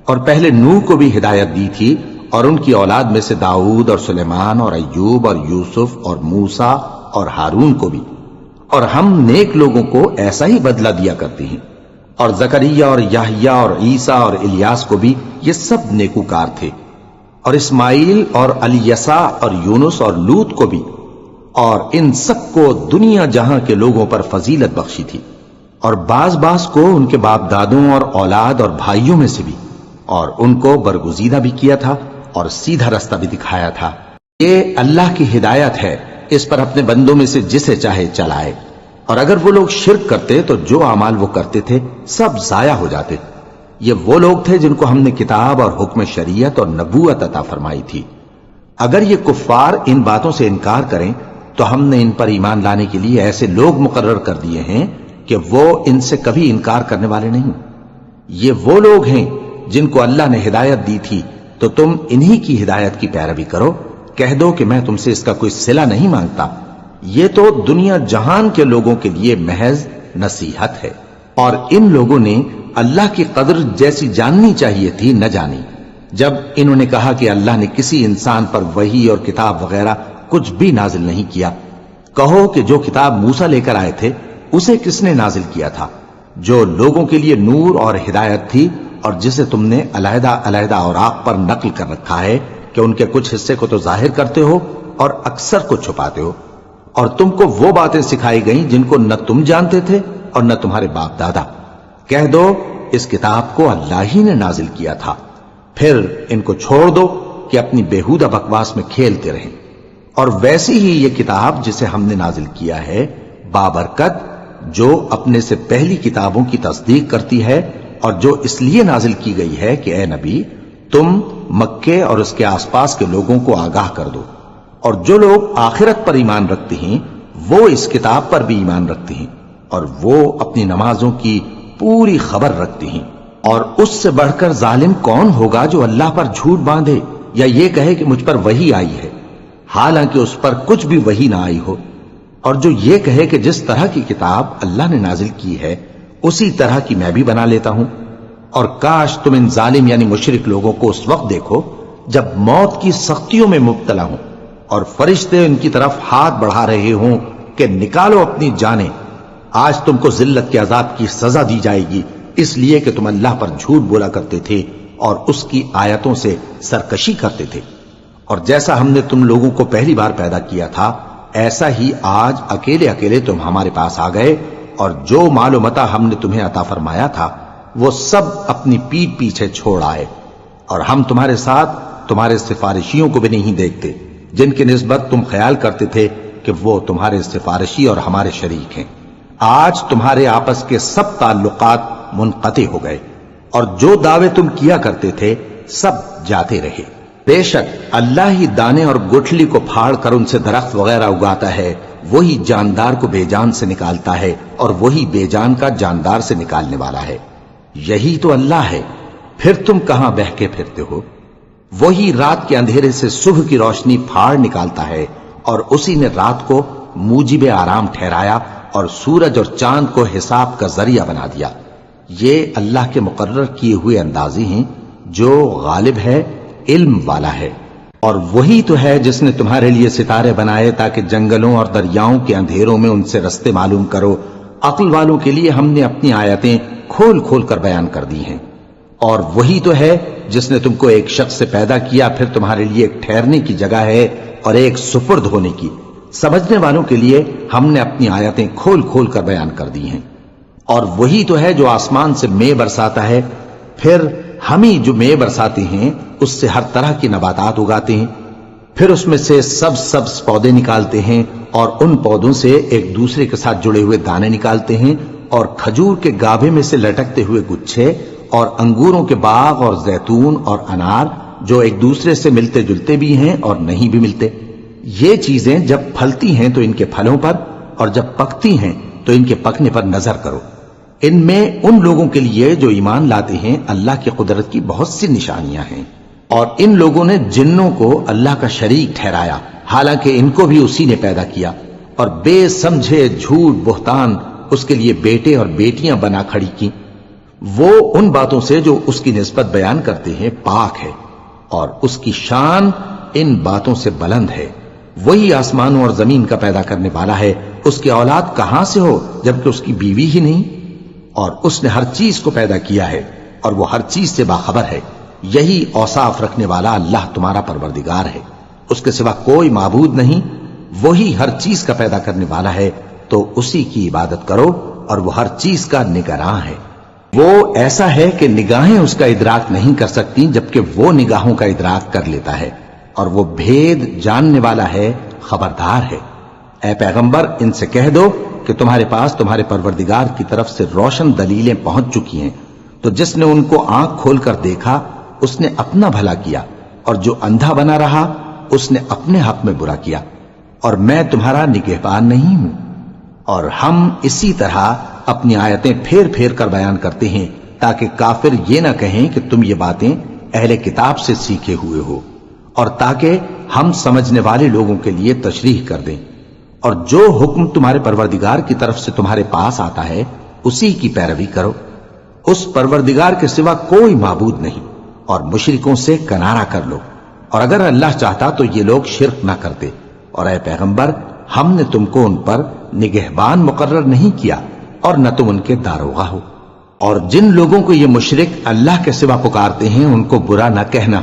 اور پہلے نوح کو بھی ہدایت دی تھی، اور ان کی اولاد میں سے داؤد اور سلیمان اور ایوب اور یوسف اور موسیٰ اور ہارون کو بھی۔ اور ہم نیک لوگوں کو ایسا ہی بدلہ دیا کرتے ہیں۔ اور زکریا اور یحییٰ اور عیسیٰ اور الیاس کو بھی، یہ سب نیکوکار تھے۔ اور اسماعیل اور الیسع اور یونس اور لوط کو بھی، اور ان سب کو دنیا جہاں کے لوگوں پر فضیلت بخشی تھی۔ اور بعض کو ان کے باپ دادوں اور اولاد اور بھائیوں میں سے بھی، اور ان کو برگزیدہ بھی کیا تھا اور سیدھا رستہ بھی دکھایا تھا۔ یہ اللہ کی ہدایت ہے، اس پر اپنے بندوں میں سے جسے چاہے چلائے۔ اور اگر وہ لوگ شرک کرتے تو جو اعمال وہ کرتے تھے سب ضائع ہو جاتے۔ یہ وہ لوگ تھے جن کو ہم نے کتاب اور حکم شریعت اور نبوت عطا فرمائی تھی۔ اگر یہ کفار ان باتوں سے انکار کریں تو ہم نے ان پر ایمان لانے کے لیے ایسے لوگ مقرر کر دیے ہیں کہ وہ ان سے کبھی انکار کرنے والے نہیں۔ یہ وہ لوگ ہیں جن کو اللہ نے ہدایت دی تھی، تو تم انہی کی ہدایت کی پیروی کرو۔ کہہ دو کہ میں تم سے اس کا کوئی صلہ نہیں مانگتا، یہ تو دنیا جہان کے لوگوں کے لیے محض نصیحت ہے۔ اور ان لوگوں نے اللہ کی قدر جیسی جاننی چاہیے تھی نہ جانی۔ جب انہوں نے کہا کہ اللہ نے کسی انسان پر وحی اور کتاب وغیرہ کچھ بھی نازل نہیں کیا، کہو کہ جو کتاب موسیٰ لے کر آئے تھے اسے کس نے نازل کیا تھا، جو لوگوں کے لیے نور اور ہدایت تھی، اور جسے تم نے علیحدہ علیحدہ اوراق پر نقل کر رکھا ہے کہ ان کے کچھ حصے کو تو ظاہر کرتے ہو اور اکثر کو چھپاتے ہو۔ اور تم کو وہ باتیں سکھائی گئیں جن کو نہ تم جانتے تھے اور نہ تمہارے باپ دادا۔ کہہ دو اس کتاب کو اللہ ہی نے نازل کیا تھا، پھر ان کو چھوڑ دو کہ اپنی بیہودہ بکواس میں کھیلتے رہیں۔ اور ویسی ہی یہ کتاب جسے ہم نے نازل کیا ہے بابرکت، جو اپنے سے پہلی کتابوں کی تصدیق کرتی ہے، اور جو اس لیے نازل کی گئی ہے کہ اے نبی تم مکے اور اس کے آس پاس کے لوگوں کو آگاہ کر دو، اور جو لوگ آخرت پر ایمان رکھتے ہیں وہ اس کتاب پر بھی ایمان رکھتے ہیں، اور وہ اپنی نمازوں کی پوری خبر رکھتے ہیں۔ اور اس سے بڑھ کر ظالم کون ہوگا جو اللہ پر جھوٹ باندھے یا یہ کہے کہ مجھ پر وحی آئی ہے، حالانکہ اس پر کچھ بھی وحی نہ آئی ہو، اور جو یہ کہے کہ جس طرح کی کتاب اللہ نے نازل کی ہے اسی طرح کی میں بھی بنا لیتا ہوں۔ اور کاش تم ان ظالم یعنی مشرک لوگوں کو اس وقت دیکھو جب موت کی سختیوں میں مبتلا ہوں اور فرشتے ان کی طرف ہاتھ بڑھا رہے ہوں کہ نکالو اپنی جانیں، آج تم کو ذلت کے عذاب کی سزا دی جائے گی، اس لیے کہ تم اللہ پر جھوٹ بولا کرتے تھے اور اس کی آیتوں سے سرکشی کرتے تھے۔ اور جیسا ہم نے تم لوگوں کو پہلی بار پیدا کیا تھا ایسا ہی آج اکیلے اکیلے تم ہمارے پاس آ گئے، اور جو مال و متاع ہم نے تمہیں عطا فرمایا تھا وہ سب اپنی پیٹھ پیچھے چھوڑ آئے، اور ہم تمہارے ساتھ تمہارے سفارشیوں کو بھی نہیں دیکھتے جن کی نسبت تم خیال کرتے تھے کہ وہ تمہارے سفارشی اور ہمارے شریک ہیں۔ آج تمہارے آپس کے سب تعلقات منقطع ہو گئے، اور جو دعوے تم کیا کرتے تھے سب جاتے رہے۔ بے شک اللہ ہی دانے اور گٹھلی کو پھاڑ کر ان سے درخت وغیرہ اگاتا ہے، وہی جاندار کو بے جان سے نکالتا ہے اور وہی بے جان کا جاندار سے نکالنے والا ہے۔ یہی تو اللہ ہے، پھر تم کہاں بہہ کے پھرتے ہو؟ وہی رات کے اندھیرے سے صبح کی روشنی پھاڑ نکالتا ہے، اور اسی نے رات کو موجب آرام ٹھہرایا اور سورج اور چاند کو حساب کا ذریعہ بنا دیا۔ یہ اللہ کے مقرر کیے ہوئے اندازے ہیں، جو غالب ہے، علم والا ہے۔ اور وہی تو ہے جس نے تمہارے لیے ستارے بنائے تاکہ جنگلوں اور دریاؤں کے اندھیروں میں ان سے رستے معلوم کرو۔ عقل والوں کے لیے ہم نے اپنی آیتیں کھول کھول کر بیان کر دی ہیں۔ اور وہی تو ہے جس نے تم کو ایک شخص سے پیدا کیا، پھر تمہارے لیے ایک ٹھہرنے کی جگہ ہے اور ایک سپرد ہونے کی۔ سمجھنے والوں کے لیے ہم نے اپنی آیتیں کھول کھول کر بیان کر دی ہیں۔ اور وہی تو ہے جو آسمان سے مے برساتا ہے، پھر ہم ہی جو مے برساتے ہیں اس سے ہر طرح کی نباتات اگاتے ہیں، پھر اس میں سے سبز پودے نکالتے ہیں، اور ان پودوں سے ایک دوسرے کے ساتھ جڑے ہوئے دانے نکالتے ہیں، اور کھجور کے گابھے میں سے لٹکتے ہوئے گچھے، اور انگوروں کے باغ اور زیتون اور انار جو ایک دوسرے سے ملتے جلتے بھی ہیں اور نہیں بھی ملتے۔ یہ چیزیں جب پھلتی ہیں تو ان کے پھلوں پر، اور جب پکتی ہیں تو ان کے پکنے پر نظر کرو۔ ان میں ان لوگوں کے لیے جو ایمان لاتے ہیں اللہ کی قدرت کی بہت سی نشانیاں ہیں۔ اور ان لوگوں نے جنوں کو اللہ کا شریک ٹھہرایا، حالانکہ ان کو بھی اسی نے پیدا کیا، اور بے سمجھے جھوٹ بہتان اس کے لیے بیٹے اور بیٹیاں بنا کھڑی کی۔ وہ ان باتوں سے جو اس کی نسبت بیان کرتے ہیں پاک ہے، اور اس کی شان ان باتوں سے بلند ہے۔ وہی آسمانوں اور زمین کا پیدا کرنے والا ہے، اس کی اولاد کہاں سے ہو جبکہ اس کی بیوی ہی نہیں؟ اور اس نے ہر چیز کو پیدا کیا ہے، اور وہ ہر چیز سے باخبر ہے۔ یہی اوصاف رکھنے والا اللہ تمہارا پروردگار ہے، اس کے سوا کوئی معبود نہیں۔ وہی ہر چیز کا پیدا کرنے والا ہے، تو اسی کی عبادت کرو اور وہ ہر چیز کا نگراں ہے۔ وہ ایسا ہے کہ نگاہیں اس کا ادراک نہیں کر سکتی، جبکہ وہ نگاہوں کا ادراک کر لیتا ہے، اور وہ بھید جاننے والا ہے، خبردار ہے۔ اے پیغمبر، ان سے کہہ دو کہ تمہارے پاس تمہارے پروردگار کی طرف سے روشن دلیلیں پہنچ چکی ہیں، تو جس نے ان کو آنکھ کھول کر دیکھا اس نے اپنا بھلا کیا، اور جو اندھا بنا رہا اس نے اپنے حق میں برا کیا، اور میں تمہارا نگہبان نہیں ہوں۔ اور ہم اسی طرح اپنی آیتیں پھیر پھیر کر بیان کرتے ہیں تاکہ کافر یہ نہ کہیں کہ تم یہ باتیں اہل کتاب سے سیکھے ہوئے ہو، اور تاکہ ہم سمجھنے والے لوگوں کے لیے تشریح کر دیں۔ اور جو حکم تمہارے پروردگار کی طرف سے تمہارے پاس آتا ہے اسی کی پیروی کرو، اس پروردگار کے سوا کوئی معبود نہیں، اور مشرکوں سے کنارہ کر لو، اور اگر اللہ چاہتا تو یہ لوگ شرک نہ کرتے۔ اور اے پیغمبر، ہم نے تم کو ان پر نگہبان مقرر نہیں کیا اور نہ تم ان کے داروغہ ہو۔ اور جن لوگوں کو یہ مشرک اللہ کے سوا پکارتے ہیں ان کو برا نہ کہنا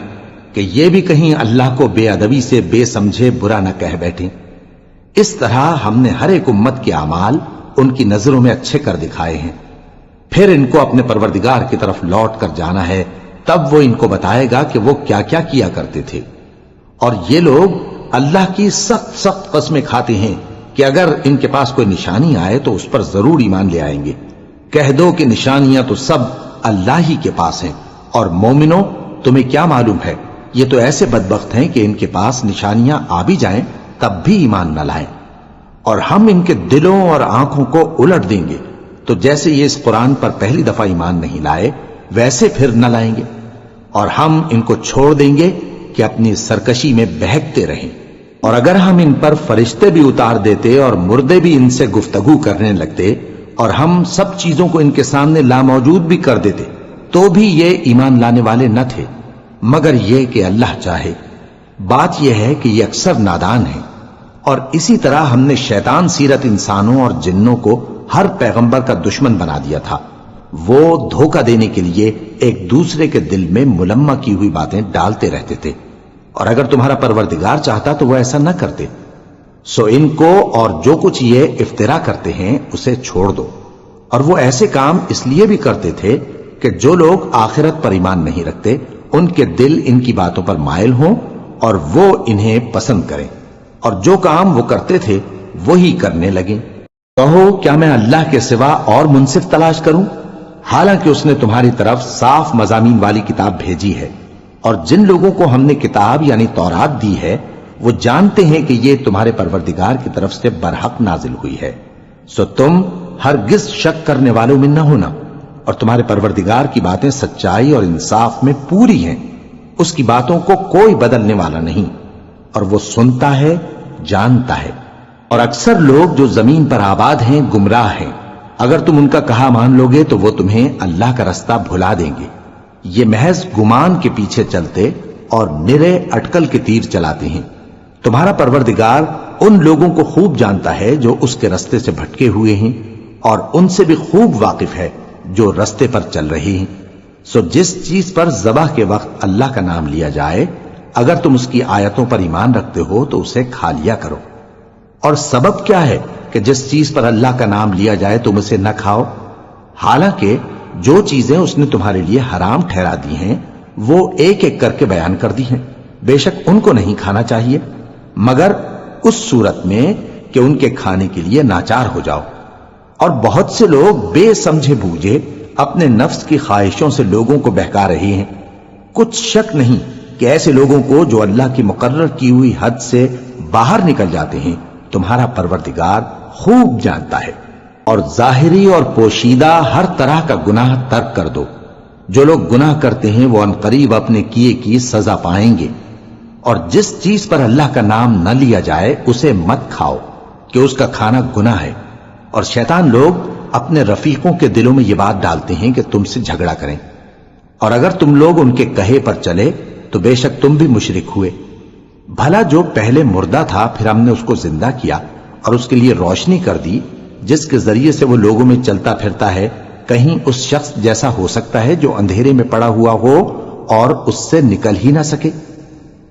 کہ یہ بھی کہیں اللہ کو بے ادبی سے بے سمجھے برا نہ کہہ بیٹھیں۔ اس طرح ہم نے ہر ایک امت کے اعمال ان کی نظروں میں اچھے کر دکھائے ہیں، پھر ان کو اپنے پروردگار کی طرف لوٹ کر جانا ہے، تب وہ ان کو بتائے گا کہ وہ کیا کیا کیا کرتے تھے۔ اور یہ لوگ اللہ کی سخت سخت قسمیں کھاتے ہیں کہ اگر ان کے پاس کوئی نشانی آئے تو اس پر ضرور ایمان لے آئیں گے۔ کہہ دو کہ نشانیاں تو سب اللہ ہی کے پاس ہیں، اور مومنوں تمہیں کیا معلوم ہے، یہ تو ایسے بدبخت ہیں کہ ان کے پاس نشانیاں آ بھی جائیں تب بھی ایمان نہ لائیں۔ اور ہم ان کے دلوں اور آنکھوں کو الٹ دیں گے، تو جیسے یہ اس قرآن پر پہلی دفعہ ایمان نہیں لائے ویسے پھر نہ لائیں گے، اور ہم ان کو چھوڑ دیں گے کہ اپنی سرکشی میں بہکتے رہیں۔ اور اگر ہم ان پر فرشتے بھی اتار دیتے اور مردے بھی ان سے گفتگو کرنے لگتے، اور ہم سب چیزوں کو ان کے سامنے لاموجود بھی کر دیتے، تو بھی یہ ایمان لانے والے نہ تھے، مگر یہ کہ اللہ چاہے۔ بات یہ ہے کہ یہ اکثر نادان ہیں۔ اور اسی طرح ہم نے شیطان سیرت انسانوں اور جنوں کو ہر پیغمبر کا دشمن بنا دیا تھا، وہ دھوکہ دینے کے لیے ایک دوسرے کے دل میں ملمہ کی ہوئی باتیں ڈالتے رہتے تھے، اور اگر تمہارا پروردگار چاہتا تو وہ ایسا نہ کرتے۔ سو ان کو اور جو کچھ یہ افترا کرتے ہیں اسے چھوڑ دو۔ اور وہ ایسے کام اس لیے بھی کرتے تھے کہ جو لوگ آخرت پر ایمان نہیں رکھتے ان کے دل ان کی باتوں پر مائل ہوں اور وہ انہیں پسند کریں، اور جو کام وہ کرتے تھے وہی کرنے لگیں۔ کہو کیا میں اللہ کے سوا اور منصف تلاش کروں، حالانکہ اس نے تمہاری طرف صاف مضامین والی کتاب بھیجی ہے، اور جن لوگوں کو ہم نے کتاب یعنی تورات دی ہے وہ جانتے ہیں کہ یہ تمہارے پروردگار کی طرف سے برحق نازل ہوئی ہے، سو تم ہرگز شک کرنے والوں میں نہ ہونا، اور تمہارے پروردگار کی باتیں سچائی اور انصاف میں پوری ہیں، اس کی باتوں کو کوئی بدلنے والا نہیں، اور وہ سنتا ہے، جانتا ہے۔ اور اکثر لوگ جو زمین پر آباد ہیں گمراہ ہیں، اگر تم ان کا کہا مان لوگے تو وہ تمہیں اللہ کا رستہ بھلا دیں گے۔ یہ محض گمان کے پیچھے چلتے اور نرے اٹکل کے تیر چلاتے ہیں۔ تمہارا پروردگار ان لوگوں کو خوب جانتا ہے جو اس کے رستے سے بھٹکے ہوئے ہیں، اور ان سے بھی خوب واقف ہے جو رستے پر چل رہے ہیں۔ سو جس چیز پر ذبح کے وقت اللہ کا نام لیا جائے، اگر تم اس کی آیتوں پر ایمان رکھتے ہو تو اسے کھا لیا کرو۔ اور سبب کیا ہے کہ جس چیز پر اللہ کا نام لیا جائے تم اسے نہ کھاؤ، حالانکہ جو چیزیں اس نے تمہارے لیے حرام ٹھہرا دی ہیں وہ ایک ایک کر کے بیان کر دی ہیں، بے شک ان کو نہیں کھانا چاہیے مگر اس صورت میں کہ ان کے کھانے کے لیے ناچار ہو جاؤ۔ اور بہت سے لوگ بے سمجھے بوجھے اپنے نفس کی خواہشوں سے لوگوں کو بہکا رہے ہیں۔ کچھ شک نہیں کہ ایسے لوگوں کو جو اللہ کی مقرر کی ہوئی حد سے باہر نکل جاتے ہیں تمہارا پروردگار خوب جانتا ہے۔ اور ظاہری اور پوشیدہ ہر طرح کا گناہ ترک کر دو، جو لوگ گناہ کرتے ہیں وہ عنقریب اپنے کیے کی سزا پائیں گے۔ اور جس چیز پر اللہ کا نام نہ لیا جائے اسے مت کھاؤ کہ اس کا کھانا گناہ ہے، اور شیطان لوگ اپنے رفیقوں کے دلوں میں یہ بات ڈالتے ہیں کہ تم سے جھگڑا کریں، اور اگر تم لوگ ان کے کہے پر چلے تو بے شک تم بھی مشرک ہوئے۔ بھلا جو پہلے مردہ تھا پھر ہم نے اس کو زندہ کیا اور اس کے لیے روشنی کر دی جس کے ذریعے سے وہ لوگوں میں چلتا پھرتا ہے، کہیں اس شخص جیسا ہو سکتا ہے جو اندھیرے میں پڑا ہوا ہو اور اس سے نکل ہی نہ سکے؟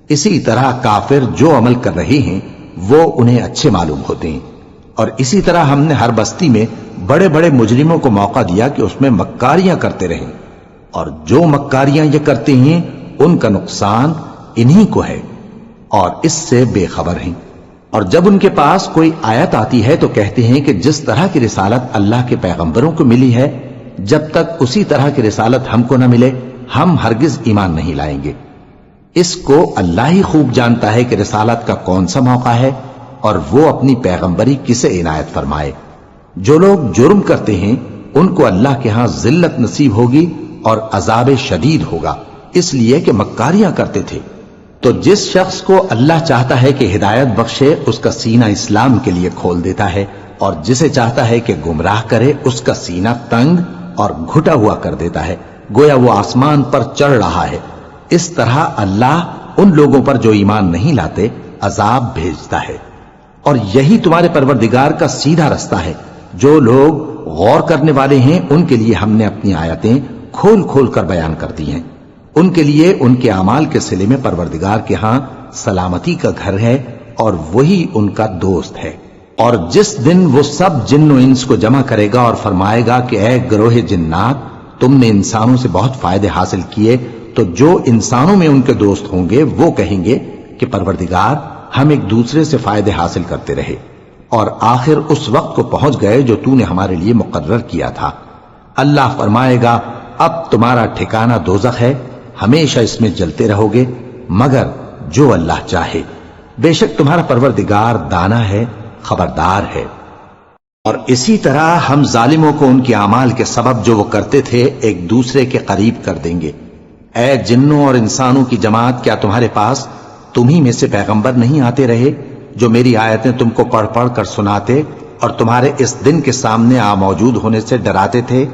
اسی طرح کافر جو عمل کر رہے ہیں وہ انہیں اچھے معلوم ہوتے ہیں، اور اسی طرح ہم نے ہر بستی میں بڑے بڑے مجرموں کو موقع دیا کہ اس میں مکاریاں کرتے رہیں، اور جو مکاریاں یہ کرتے ہیں ان کا نقصان انہی کو ہے اور اس سے بے خبر ہیں۔ اور جب ان کے پاس کوئی آیت آتی ہے تو کہتے ہیں کہ جس طرح کی رسالت اللہ کے پیغمبروں کو ملی ہے، جب تک اسی طرح کی رسالت ہم کو نہ ملے ہم ہرگز ایمان نہیں لائیں گے۔ اس کو اللہ ہی خوب جانتا ہے کہ رسالت کا کون سا موقع ہے اور وہ اپنی پیغمبری کسے عنایت فرمائے۔ جو لوگ جرم کرتے ہیں ان کو اللہ کے ہاں ذلت نصیب ہوگی اور عذاب شدید ہوگا، اس لیے کہ مکاریاں کرتے تھے۔ تو جس شخص کو اللہ چاہتا ہے کہ ہدایت بخشے اس کا سینہ اسلام کے لیے کھول دیتا ہے، اور جسے چاہتا ہے کہ گمراہ کرے اس کا سینہ تنگ اور گھٹا ہوا کر دیتا ہے، گویا وہ آسمان پر چڑھ رہا ہے۔ اس طرح اللہ ان لوگوں پر جو ایمان نہیں لاتے عذاب بھیجتا ہے۔ اور یہی تمہارے پروردگار کا سیدھا رستہ ہے۔ جو لوگ غور کرنے والے ہیں ان کے لیے ہم نے اپنی آیتیں کھول کھول کر بیان کر دی ہیں۔ ان کے لیے ان کے اعمال کے صلے میں پروردگار کے ہاں سلامتی کا گھر ہے اور وہی ان کا دوست ہے۔ اور جس دن وہ سب جن و انس کو جمع کرے گا اور فرمائے گا کہ اے گروہ جنات، تم نے انسانوں سے بہت فائدے حاصل کیے، تو جو انسانوں میں ان کے دوست ہوں گے وہ کہیں گے کہ پروردگار ہم ایک دوسرے سے فائدے حاصل کرتے رہے اور آخر اس وقت کو پہنچ گئے جو تو نے ہمارے لیے مقرر کیا تھا۔ اللہ فرمائے گا اب تمہارا ٹھکانہ دوزخ ہے، ہمیشہ اس میں جلتے رہو گے مگر جو اللہ چاہے، بے شک تمہارا پروردگار دانا ہے، خبردار ہے۔ اور اسی طرح ہم ظالموں کو ان کے اعمال کے سبب جو وہ کرتے تھے ایک دوسرے کے قریب کر دیں گے۔ اے جنوں اور انسانوں کی جماعت، کیا تمہارے پاس تمہیں میں سے پیغمبر نہیں آتے رہے جو میری آیتیں تم کو پڑھ پڑھ کر سناتے اور تمہارے اس دن کے سامنے موجود ہونے سے ڈراتے تھے؟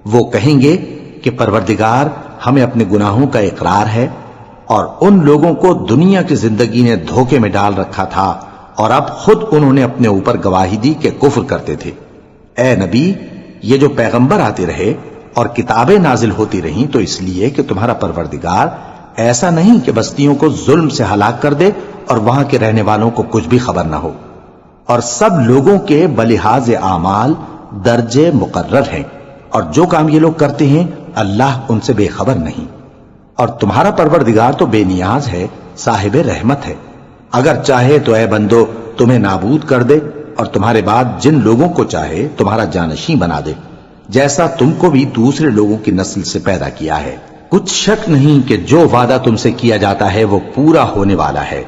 وہ کہیں گے کہ پروردگار ہمیں اپنے گناہوں کا اقرار ہے، اور ان لوگوں کو دنیا کی زندگی نے دھوکے میں ڈال رکھا تھا اور اب خود انہوں نے اپنے اوپر گواہی دی کہ کفر کرتے تھے۔ اے نبی، یہ جو پیغمبر آتے رہے اور کتابیں نازل ہوتی رہیں تو اس لیے کہ تمہارا پروردگار ایسا نہیں کہ بستیوں کو ظلم سے ہلاک کر دے اور وہاں کے رہنے والوں کو کچھ بھی خبر نہ ہو، اور سب لوگوں کے بلحاظ اعمال درجے مقرر ہیں، اور جو کام یہ لوگ کرتے ہیں اللہ ان سے بے خبر نہیں۔ اور تمہارا پروردگار تو بے نیاز ہے، صاحب رحمت ہے، اگر چاہے تو اے بندو تمہیں نابود کر دے اور تمہارے بعد جن لوگوں کو چاہے تمہارا جانشین بنا دے، جیسا تم کو بھی دوسرے لوگوں کی نسل سے پیدا کیا ہے۔ کچھ شک نہیں کہ جو وعدہ تم سے کیا جاتا ہے وہ پورا ہونے والا ہے،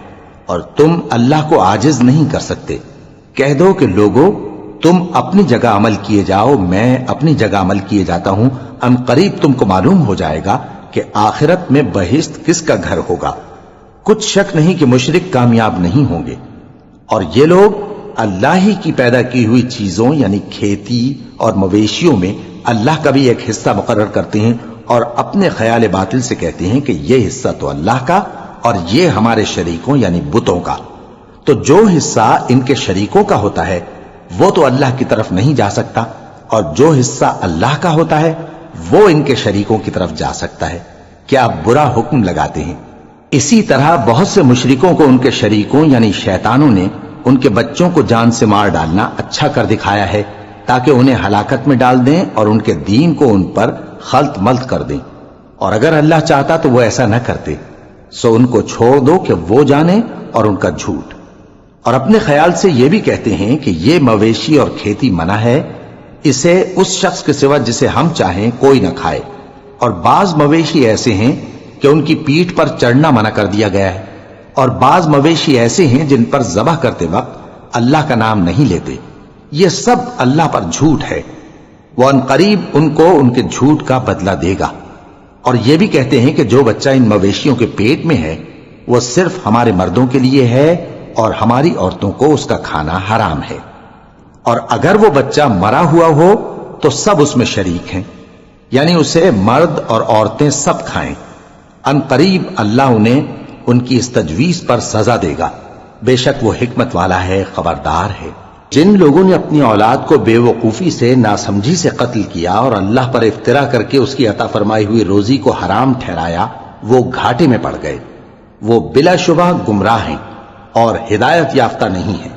اور تم اللہ کو عاجز نہیں کر سکتے۔ کہہ دو کہ لوگو تم اپنی جگہ عمل کیے جاؤ، میں اپنی جگہ عمل کیے جاتا ہوں، ان قریب تم کو معلوم ہو جائے گا کہ آخرت میں بہشت کس کا گھر ہوگا۔ کچھ شک نہیں کہ مشرک کامیاب نہیں ہوں گے۔ اور یہ لوگ اللہ ہی کی پیدا کی ہوئی چیزوں یعنی کھیتی اور مویشیوں میں اللہ کا بھی ایک حصہ مقرر کرتے ہیں اور اپنے خیال باطل سے کہتے ہیں کہ یہ حصہ تو اللہ کا اور یہ ہمارے شریکوں یعنی بتوں کا۔ تو جو حصہ ان کے شریکوں کا ہوتا ہے وہ تو اللہ کی طرف نہیں جا سکتا، اور جو حصہ اللہ کا ہوتا ہے وہ ان کے شریکوں کی طرف جا سکتا ہے۔ کیا برا حکم لگاتے ہیں۔ اسی طرح بہت سے مشرکوں کو ان کے شریکوں یعنی شیطانوں نے ان کے بچوں کو جان سے مار ڈالنا اچھا کر دکھایا ہے تاکہ انہیں ہلاکت میں ڈال دیں اور ان کے دین کو ان پر خلط ملط کر دیں، اور اگر اللہ چاہتا تو وہ ایسا نہ کرتے۔ سو ان کو چھوڑ دو کہ وہ جانے اور ان کا جھوٹ۔ اور اپنے خیال سے یہ بھی کہتے ہیں کہ یہ مویشی اور کھیتی منع ہے، اسے اس شخص کے سوا جسے ہم چاہیں کوئی نہ کھائے، اور بعض مویشی ایسے ہیں کہ ان کی پیٹھ پر چڑھنا منع کر دیا گیا ہے، اور بعض مویشی ایسے ہیں جن پر ذبح کرتے وقت اللہ کا نام نہیں لیتے۔ یہ سب اللہ پر جھوٹ ہے، وہ ان قریب ان کو ان کے جھوٹ کا بدلہ دے گا۔ اور یہ بھی کہتے ہیں کہ جو بچہ ان مویشیوں کے پیٹ میں ہے وہ صرف ہمارے مردوں کے لیے ہے اور ہماری عورتوں کو اس کا کھانا حرام ہے، اور اگر وہ بچہ مرا ہوا ہو تو سب اس میں شریک ہیں، یعنی اسے مرد اور عورتیں سب کھائیں۔ ان قریب اللہ انہیں ان کی اس تجویز پر سزا دے گا، بے شک وہ حکمت والا ہے، خبردار ہے۔ جن لوگوں نے اپنی اولاد کو بے وقوفی سے ناسمجھی سے قتل کیا اور اللہ پر افترا کر کے اس کی عطا فرمائی ہوئی روزی کو حرام ٹھہرایا، وہ گھاٹے میں پڑ گئے، وہ بلا شبہ گمراہ ہیں اور ہدایت یافتہ نہیں ہیں۔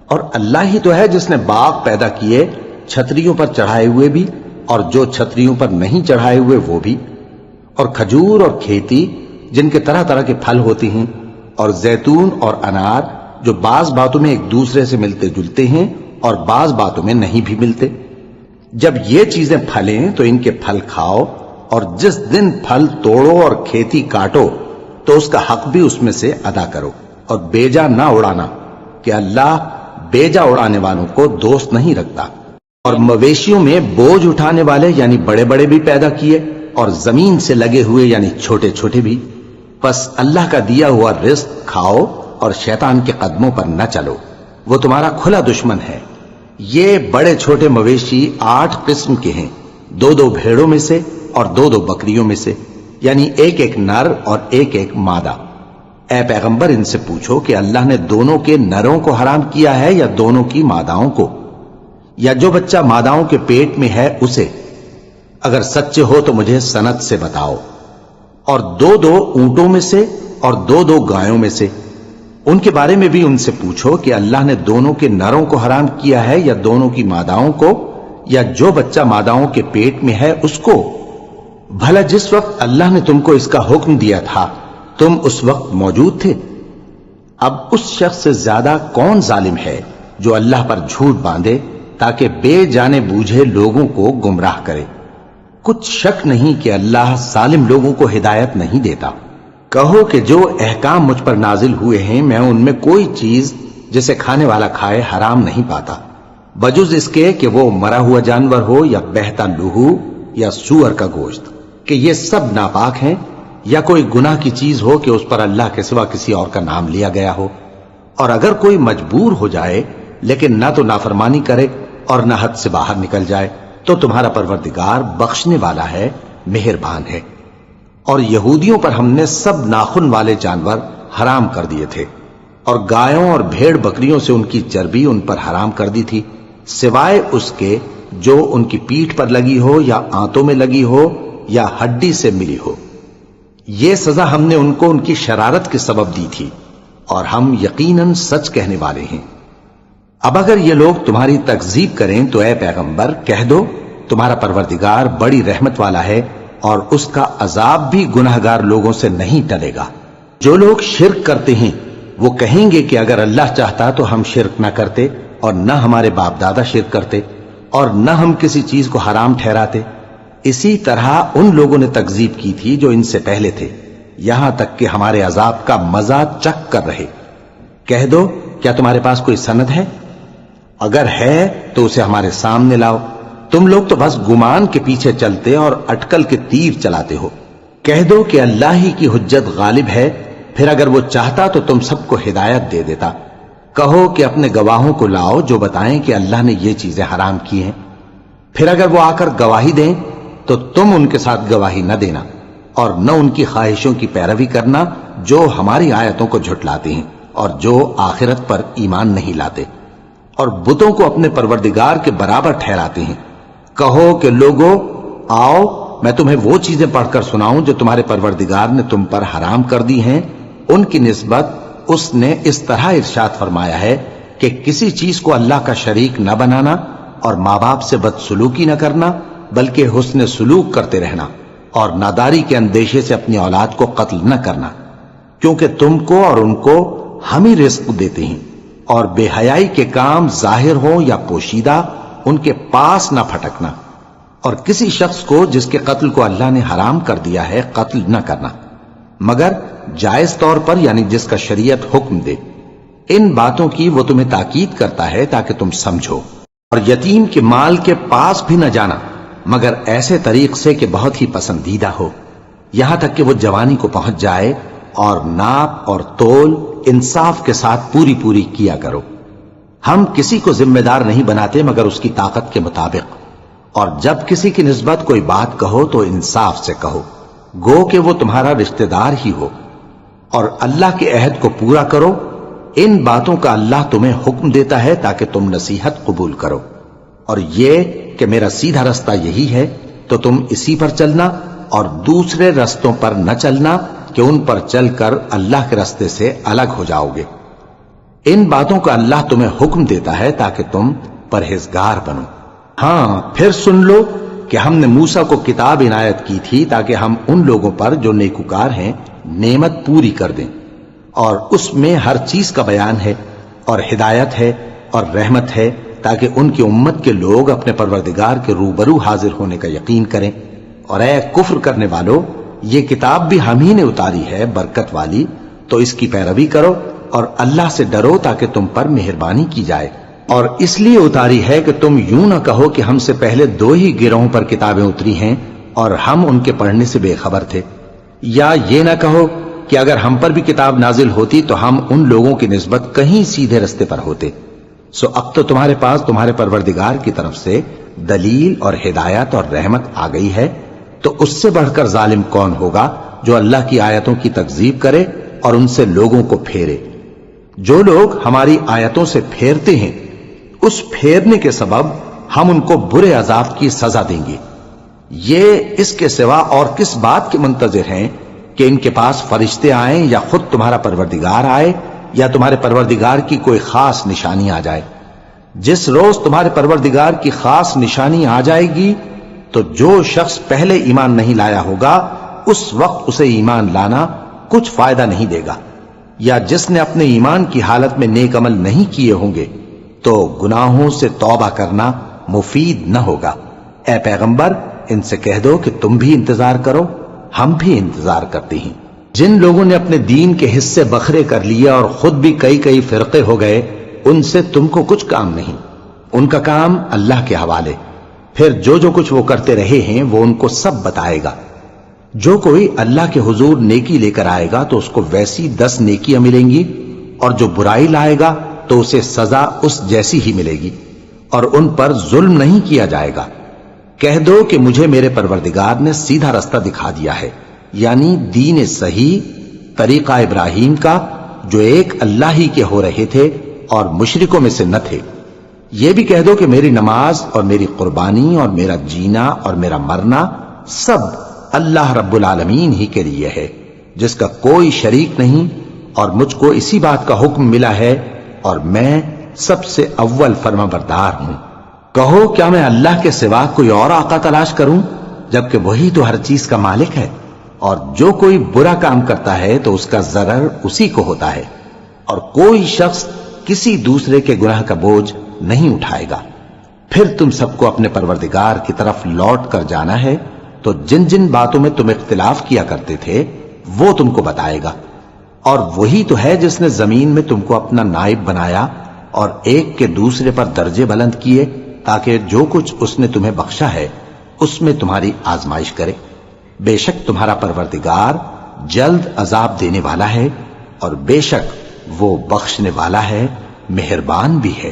اور اللہ ہی تو ہے جس نے باغ پیدا کیے چھتریوں پر چڑھائے ہوئے بھی اور جو چھتریوں پر نہیں چڑھائے ہوئے وہ بھی، اور کھجور اور کھیتی جن کے طرح طرح کے پھل ہوتے ہیں، اور زیتون اور انار جو بعض باتوں میں ایک دوسرے سے ملتے جلتے ہیں اور بعض باتوں میں نہیں بھی ملتے۔ جب یہ چیزیں پھلیں تو ان کے پھل کھاؤ، اور جس دن پھل توڑو اور کھیتی کاٹو تو اس کا حق بھی اس میں سے ادا کرو، اور بیجا نہ اڑانا کہ اللہ بیجا اڑانے والوں کو دوست نہیں رکھتا۔ اور مویشیوں میں بوجھ اٹھانے والے یعنی بڑے بڑے بھی پیدا کیے، اور زمین سے لگے ہوئے یعنی چھوٹے چھوٹے بھی۔ پس اللہ کا دیا ہوا رزق کھاؤ اور شیطان کے قدموں پر نہ چلو، وہ تمہارا کھلا دشمن ہے۔ یہ بڑے چھوٹے مویشی 8 قسم کے ہیں، 2 بھیڑوں میں سے اور 2 بکریوں میں سے، یعنی ایک نر اور ایک مادہ۔ اے پیغمبر ان سے پوچھو کہ اللہ نے دونوں کے نروں کو حرام کیا ہے یا دونوں کی ماداؤں کو، یا جو بچہ ماداؤں کے پیٹ میں ہے اسے؟ اگر سچے ہو تو مجھے سند سے بتاؤ۔ اور 2 اونٹوں میں سے اور 2 گایوں میں سے، ان کے بارے میں بھی ان سے پوچھو کہ اللہ نے دونوں کے نروں کو حرام کیا ہے یا دونوں کی ماداؤں کو، یا جو بچہ ماداؤں کے پیٹ میں ہے اس کو؟ بھلا جس وقت اللہ نے تم کو اس کا حکم دیا تھا تم اس وقت موجود تھے؟ اب اس شخص سے زیادہ کون ظالم ہے جو اللہ پر جھوٹ باندھے تاکہ بے جانے بوجھے لوگوں کو گمراہ کرے؟ کچھ شک نہیں کہ اللہ ظالم لوگوں کو ہدایت نہیں دیتا۔ کہو کہ جو احکام مجھ پر نازل ہوئے ہیں میں ان میں کوئی چیز جسے کھانے والا کھائے حرام نہیں پاتا، بجز اس کے کہ وہ مرا ہوا جانور ہو یا بہتا لہو یا سور کا گوشت، کہ یہ سب ناپاک ہیں، یا کوئی گناہ کی چیز ہو کہ اس پر اللہ کے سوا کسی اور کا نام لیا گیا ہو۔ اور اگر کوئی مجبور ہو جائے لیکن نہ تو نافرمانی کرے اور نہ حد سے باہر نکل جائے تو تمہارا پروردگار بخشنے والا ہے، مہربان ہے۔ اور یہودیوں پر ہم نے سب ناخن والے جانور حرام کر دیے تھے، اور گایوں اور بھیڑ بکریوں سے ان کی چربی ان پر حرام کر دی تھی، سوائے اس کے جو ان کی پیٹھ پر لگی ہو یا آنتوں میں لگی ہو یا ہڈی سے ملی ہو۔ یہ سزا ہم نے ان کو ان کی شرارت کے سبب دی تھی، اور ہم یقیناً سچ کہنے والے ہیں۔ اب اگر یہ لوگ تمہاری تکذیب کریں تو اے پیغمبر کہہ دو تمہارا پروردگار بڑی رحمت والا ہے، اور اس کا عذاب بھی گناہگار لوگوں سے نہیں ٹلے گا۔ جو لوگ شرک کرتے ہیں وہ کہیں گے کہ اگر اللہ چاہتا تو ہم شرک نہ کرتے، اور نہ ہمارے باپ دادا شرک کرتے، اور نہ ہم کسی چیز کو حرام ٹھہراتے۔ اسی طرح ان لوگوں نے تکذیب کی تھی جو ان سے پہلے تھے، یہاں تک کہ ہمارے عذاب کا مزہ چکھ کر رہے۔ کہہ دو کیا تمہارے پاس کوئی سند ہے؟ اگر ہے تو اسے ہمارے سامنے لاؤ۔ تم لوگ تو بس گمان کے پیچھے چلتے اور اٹکل کے تیر چلاتے ہو۔ کہہ دو کہ اللہ ہی کی حجت غالب ہے، پھر اگر وہ چاہتا تو تم سب کو ہدایت دے دیتا۔ کہو کہ اپنے گواہوں کو لاؤ جو بتائیں کہ اللہ نے یہ چیزیں حرام کی ہیں، پھر اگر وہ آ کر گواہی دیں تو تم ان کے ساتھ گواہی نہ دینا، اور نہ ان کی خواہشوں کی پیروی کرنا جو ہماری آیتوں کو جھٹلاتے ہیں اور جو آخرت پر ایمان نہیں لاتے، اور بتوں کو اپنے پروردگار کے برابر ٹھہراتے ہیں۔ کہو کہ لوگو آؤ میں تمہیں وہ چیزیں پڑھ کر سناؤں جو تمہارے پروردگار نے تم پر حرام کر دی ہیں۔ ان کی نسبت اس نے اس طرح ارشاد فرمایا ہے کہ کسی چیز کو اللہ کا شریک نہ بنانا، اور ماں باپ سے بدسلوکی نہ کرنا بلکہ حسن سلوک کرتے رہنا، اور ناداری کے اندیشے سے اپنی اولاد کو قتل نہ کرنا، کیونکہ تم کو اور ان کو ہم ہی رزق دیتے ہیں۔ اور بے حیائی کے کام ظاہر ہوں یا پوشیدہ ان کے پاس نہ پھٹکنا، اور کسی شخص کو جس کے قتل کو اللہ نے حرام کر دیا ہے قتل نہ کرنا، مگر جائز طور پر یعنی جس کا شریعت حکم دے۔ ان باتوں کی وہ تمہیں تاکید کرتا ہے تاکہ تم سمجھو۔ اور یتیم کے مال کے پاس بھی نہ جانا مگر ایسے طریق سے کہ بہت ہی پسندیدہ ہو، یہاں تک کہ وہ جوانی کو پہنچ جائے، اور ناپ اور تول انصاف کے ساتھ پوری پوری کیا کرو۔ ہم کسی کو ذمہ دار نہیں بناتے مگر اس کی طاقت کے مطابق، اور جب کسی کی نسبت کوئی بات کہو تو انصاف سے کہو، گو کہ وہ تمہارا رشتہ دار ہی ہو، اور اللہ کے عہد کو پورا کرو۔ ان باتوں کا اللہ تمہیں حکم دیتا ہے تاکہ تم نصیحت قبول کرو، اور یہ کہ میرا سیدھا رستہ یہی ہے تو تم اسی پر چلنا، اور دوسرے رستوں پر نہ چلنا کہ ان پر چل کر اللہ کے رستے سے الگ ہو جاؤ گے۔ ان باتوں کا اللہ تمہیں حکم دیتا ہے تاکہ تم پرہیزگار بنو۔ ہاں پھر سن لو کہ ہم نے موسیٰ کو کتاب عنایت کی تھی تاکہ ہم ان لوگوں پر جو نیکوکار ہیں نعمت پوری کر دیں، اور اس میں ہر چیز کا بیان ہے اور ہدایت ہے اور رحمت ہے، تاکہ ان کی امت کے لوگ اپنے پروردگار کے روبرو حاضر ہونے کا یقین کریں۔ اور اے کفر کرنے والو، یہ کتاب بھی ہم ہی نے اتاری ہے برکت والی، تو اس کی پیروی کرو اور اللہ سے ڈرو تاکہ تم پر مہربانی کی جائے۔ اور اس لیے اتاری ہے کہ تم یوں نہ کہو کہ ہم سے پہلے 2 ہی گروہوں پر کتابیں اتری ہیں اور ہم ان کے پڑھنے سے بے خبر تھے، یا یہ نہ کہو کہ اگر ہم پر بھی کتاب نازل ہوتی تو ہم ان لوگوں کی نسبت کہیں سیدھے رستے پر ہوتے۔ سو اب تو تمہارے پاس تمہارے پروردگار کی طرف سے دلیل اور ہدایت اور رحمت آ گئی ہے، تو اس سے بڑھ کر ظالم کون ہوگا جو اللہ کی آیتوں کی تکذیب کرے اور ان سے لوگوں کو پھیرے۔ جو لوگ ہماری آیتوں سے پھیرتے ہیں، اس پھیرنے کے سبب ہم ان کو برے عذاب کی سزا دیں گے۔ یہ اس کے سوا اور کس بات کے منتظر ہیں کہ ان کے پاس فرشتے آئیں یا خود تمہارا پروردگار آئے یا تمہارے پروردگار کی کوئی خاص نشانی آ جائے؟ جس روز تمہارے پروردگار کی خاص نشانی آ جائے گی تو جو شخص پہلے ایمان نہیں لایا ہوگا اس وقت اسے ایمان لانا کچھ فائدہ نہیں دے گا، یا جس نے اپنے ایمان کی حالت میں نیک عمل نہیں کیے ہوں گے تو گناہوں سے توبہ کرنا مفید نہ ہوگا۔ اے پیغمبر، ان سے کہہ دو کہ تم بھی انتظار کرو، ہم بھی انتظار کرتے ہیں۔ جن لوگوں نے اپنے دین کے حصے بکھرے کر لیے اور خود بھی کئی فرقے ہو گئے، ان سے تم کو کچھ کام نہیں، ان کا کام اللہ کے حوالے۔ پھر جو کچھ وہ کرتے رہے ہیں وہ ان کو سب بتائے گا۔ جو کوئی اللہ کے حضور نیکی لے کر آئے گا تو اس کو ویسی 10 نیکیاں ملیں گی، اور جو برائی لائے گا تو اسے سزا اس جیسی ہی ملے گی، اور ان پر ظلم نہیں کیا جائے گا۔ کہہ دو کہ مجھے میرے پروردگار نے سیدھا رستہ دکھا دیا ہے، یعنی دین صحیح، طریقہ ابراہیم کا، جو ایک اللہ ہی کے ہو رہے تھے اور مشرکوں میں سے نہ تھے۔ یہ بھی کہہ دو کہ میری نماز اور میری قربانی اور میرا جینا اور میرا مرنا سب اللہ رب العالمین ہی کے لیے ہے، جس کا کوئی شریک نہیں، اور مجھ کو اسی بات کا حکم ملا ہے اور میں سب سے اول فرما بردار ہوں۔ کہو کیا میں اللہ کے سوا کوئی اور آقا تلاش کروں جبکہ وہی تو ہر چیز کا مالک ہے؟ اور جو کوئی برا کام کرتا ہے تو اس کا ضرر اسی کو ہوتا ہے، اور کوئی شخص کسی دوسرے کے گناہ کا بوجھ نہیں اٹھائے گا۔ پھر تم سب کو اپنے پروردگار کی طرف لوٹ کر جانا ہے، تو جن جن باتوں میں تم اختلاف کیا کرتے تھے وہ تم کو بتائے گا۔ اور وہی تو ہے جس نے زمین میں تم کو اپنا نائب بنایا اور ایک کے دوسرے پر درجے بلند کیے، تاکہ جو کچھ اس نے تمہیں بخشا ہے اس میں تمہاری آزمائش کرے۔ بے شک تمہارا پروردگار جلد عذاب دینے والا ہے، اور بے شک وہ بخشنے والا ہے، مہربان بھی ہے۔